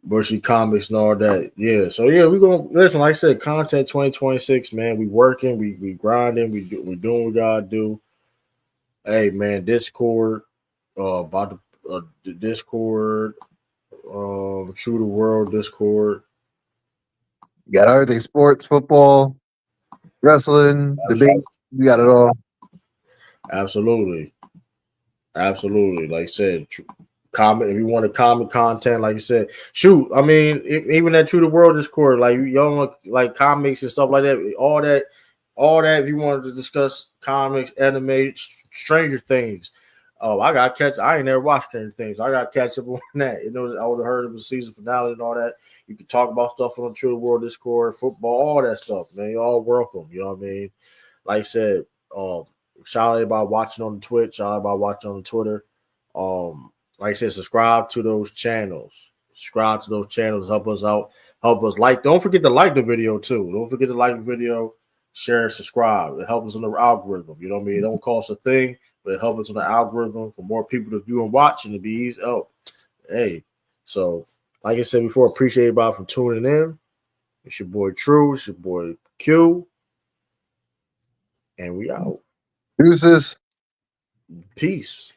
Bushy Comics and all that. Yeah. So yeah, we're gonna listen. Like I said, content 2026, man. We working, we grinding, we doing what we gotta do. Hey man, Discord, about the Discord, True the World Discord. You got everything: sports, football, wrestling, debate. You got it all. Absolutely. Absolutely. Like I said, comment if you want to comment content, like you said. Shoot, I mean, even that True the World Discord, like y'all want like comics and stuff like that, all that. If you wanted to discuss comics, anime, Stranger Things. Oh, I got catch. I ain't never watched Stranger Things. I got to catch up on that. You know, I would have heard of the season finale and all that. You can talk about stuff on the True the World Discord, football, all that stuff, man. You're all welcome. You know what I mean? Like I said, shout out everybody watching on the Twitch, shout out everybody watching on the Twitter. Like I said, subscribe to those channels. Subscribe to those channels. Help us out. Help us like. Don't forget to like the video too. Don't forget to like the video, share, subscribe. It helps us on the algorithm. You know what I mean? It don't cost a thing, but it helps us on the algorithm for more people to view and watch and to be easy. Oh, hey. So, like I said before, appreciate everybody for tuning in. It's your boy True. It's your boy Q. And we out. Deuces. Peace.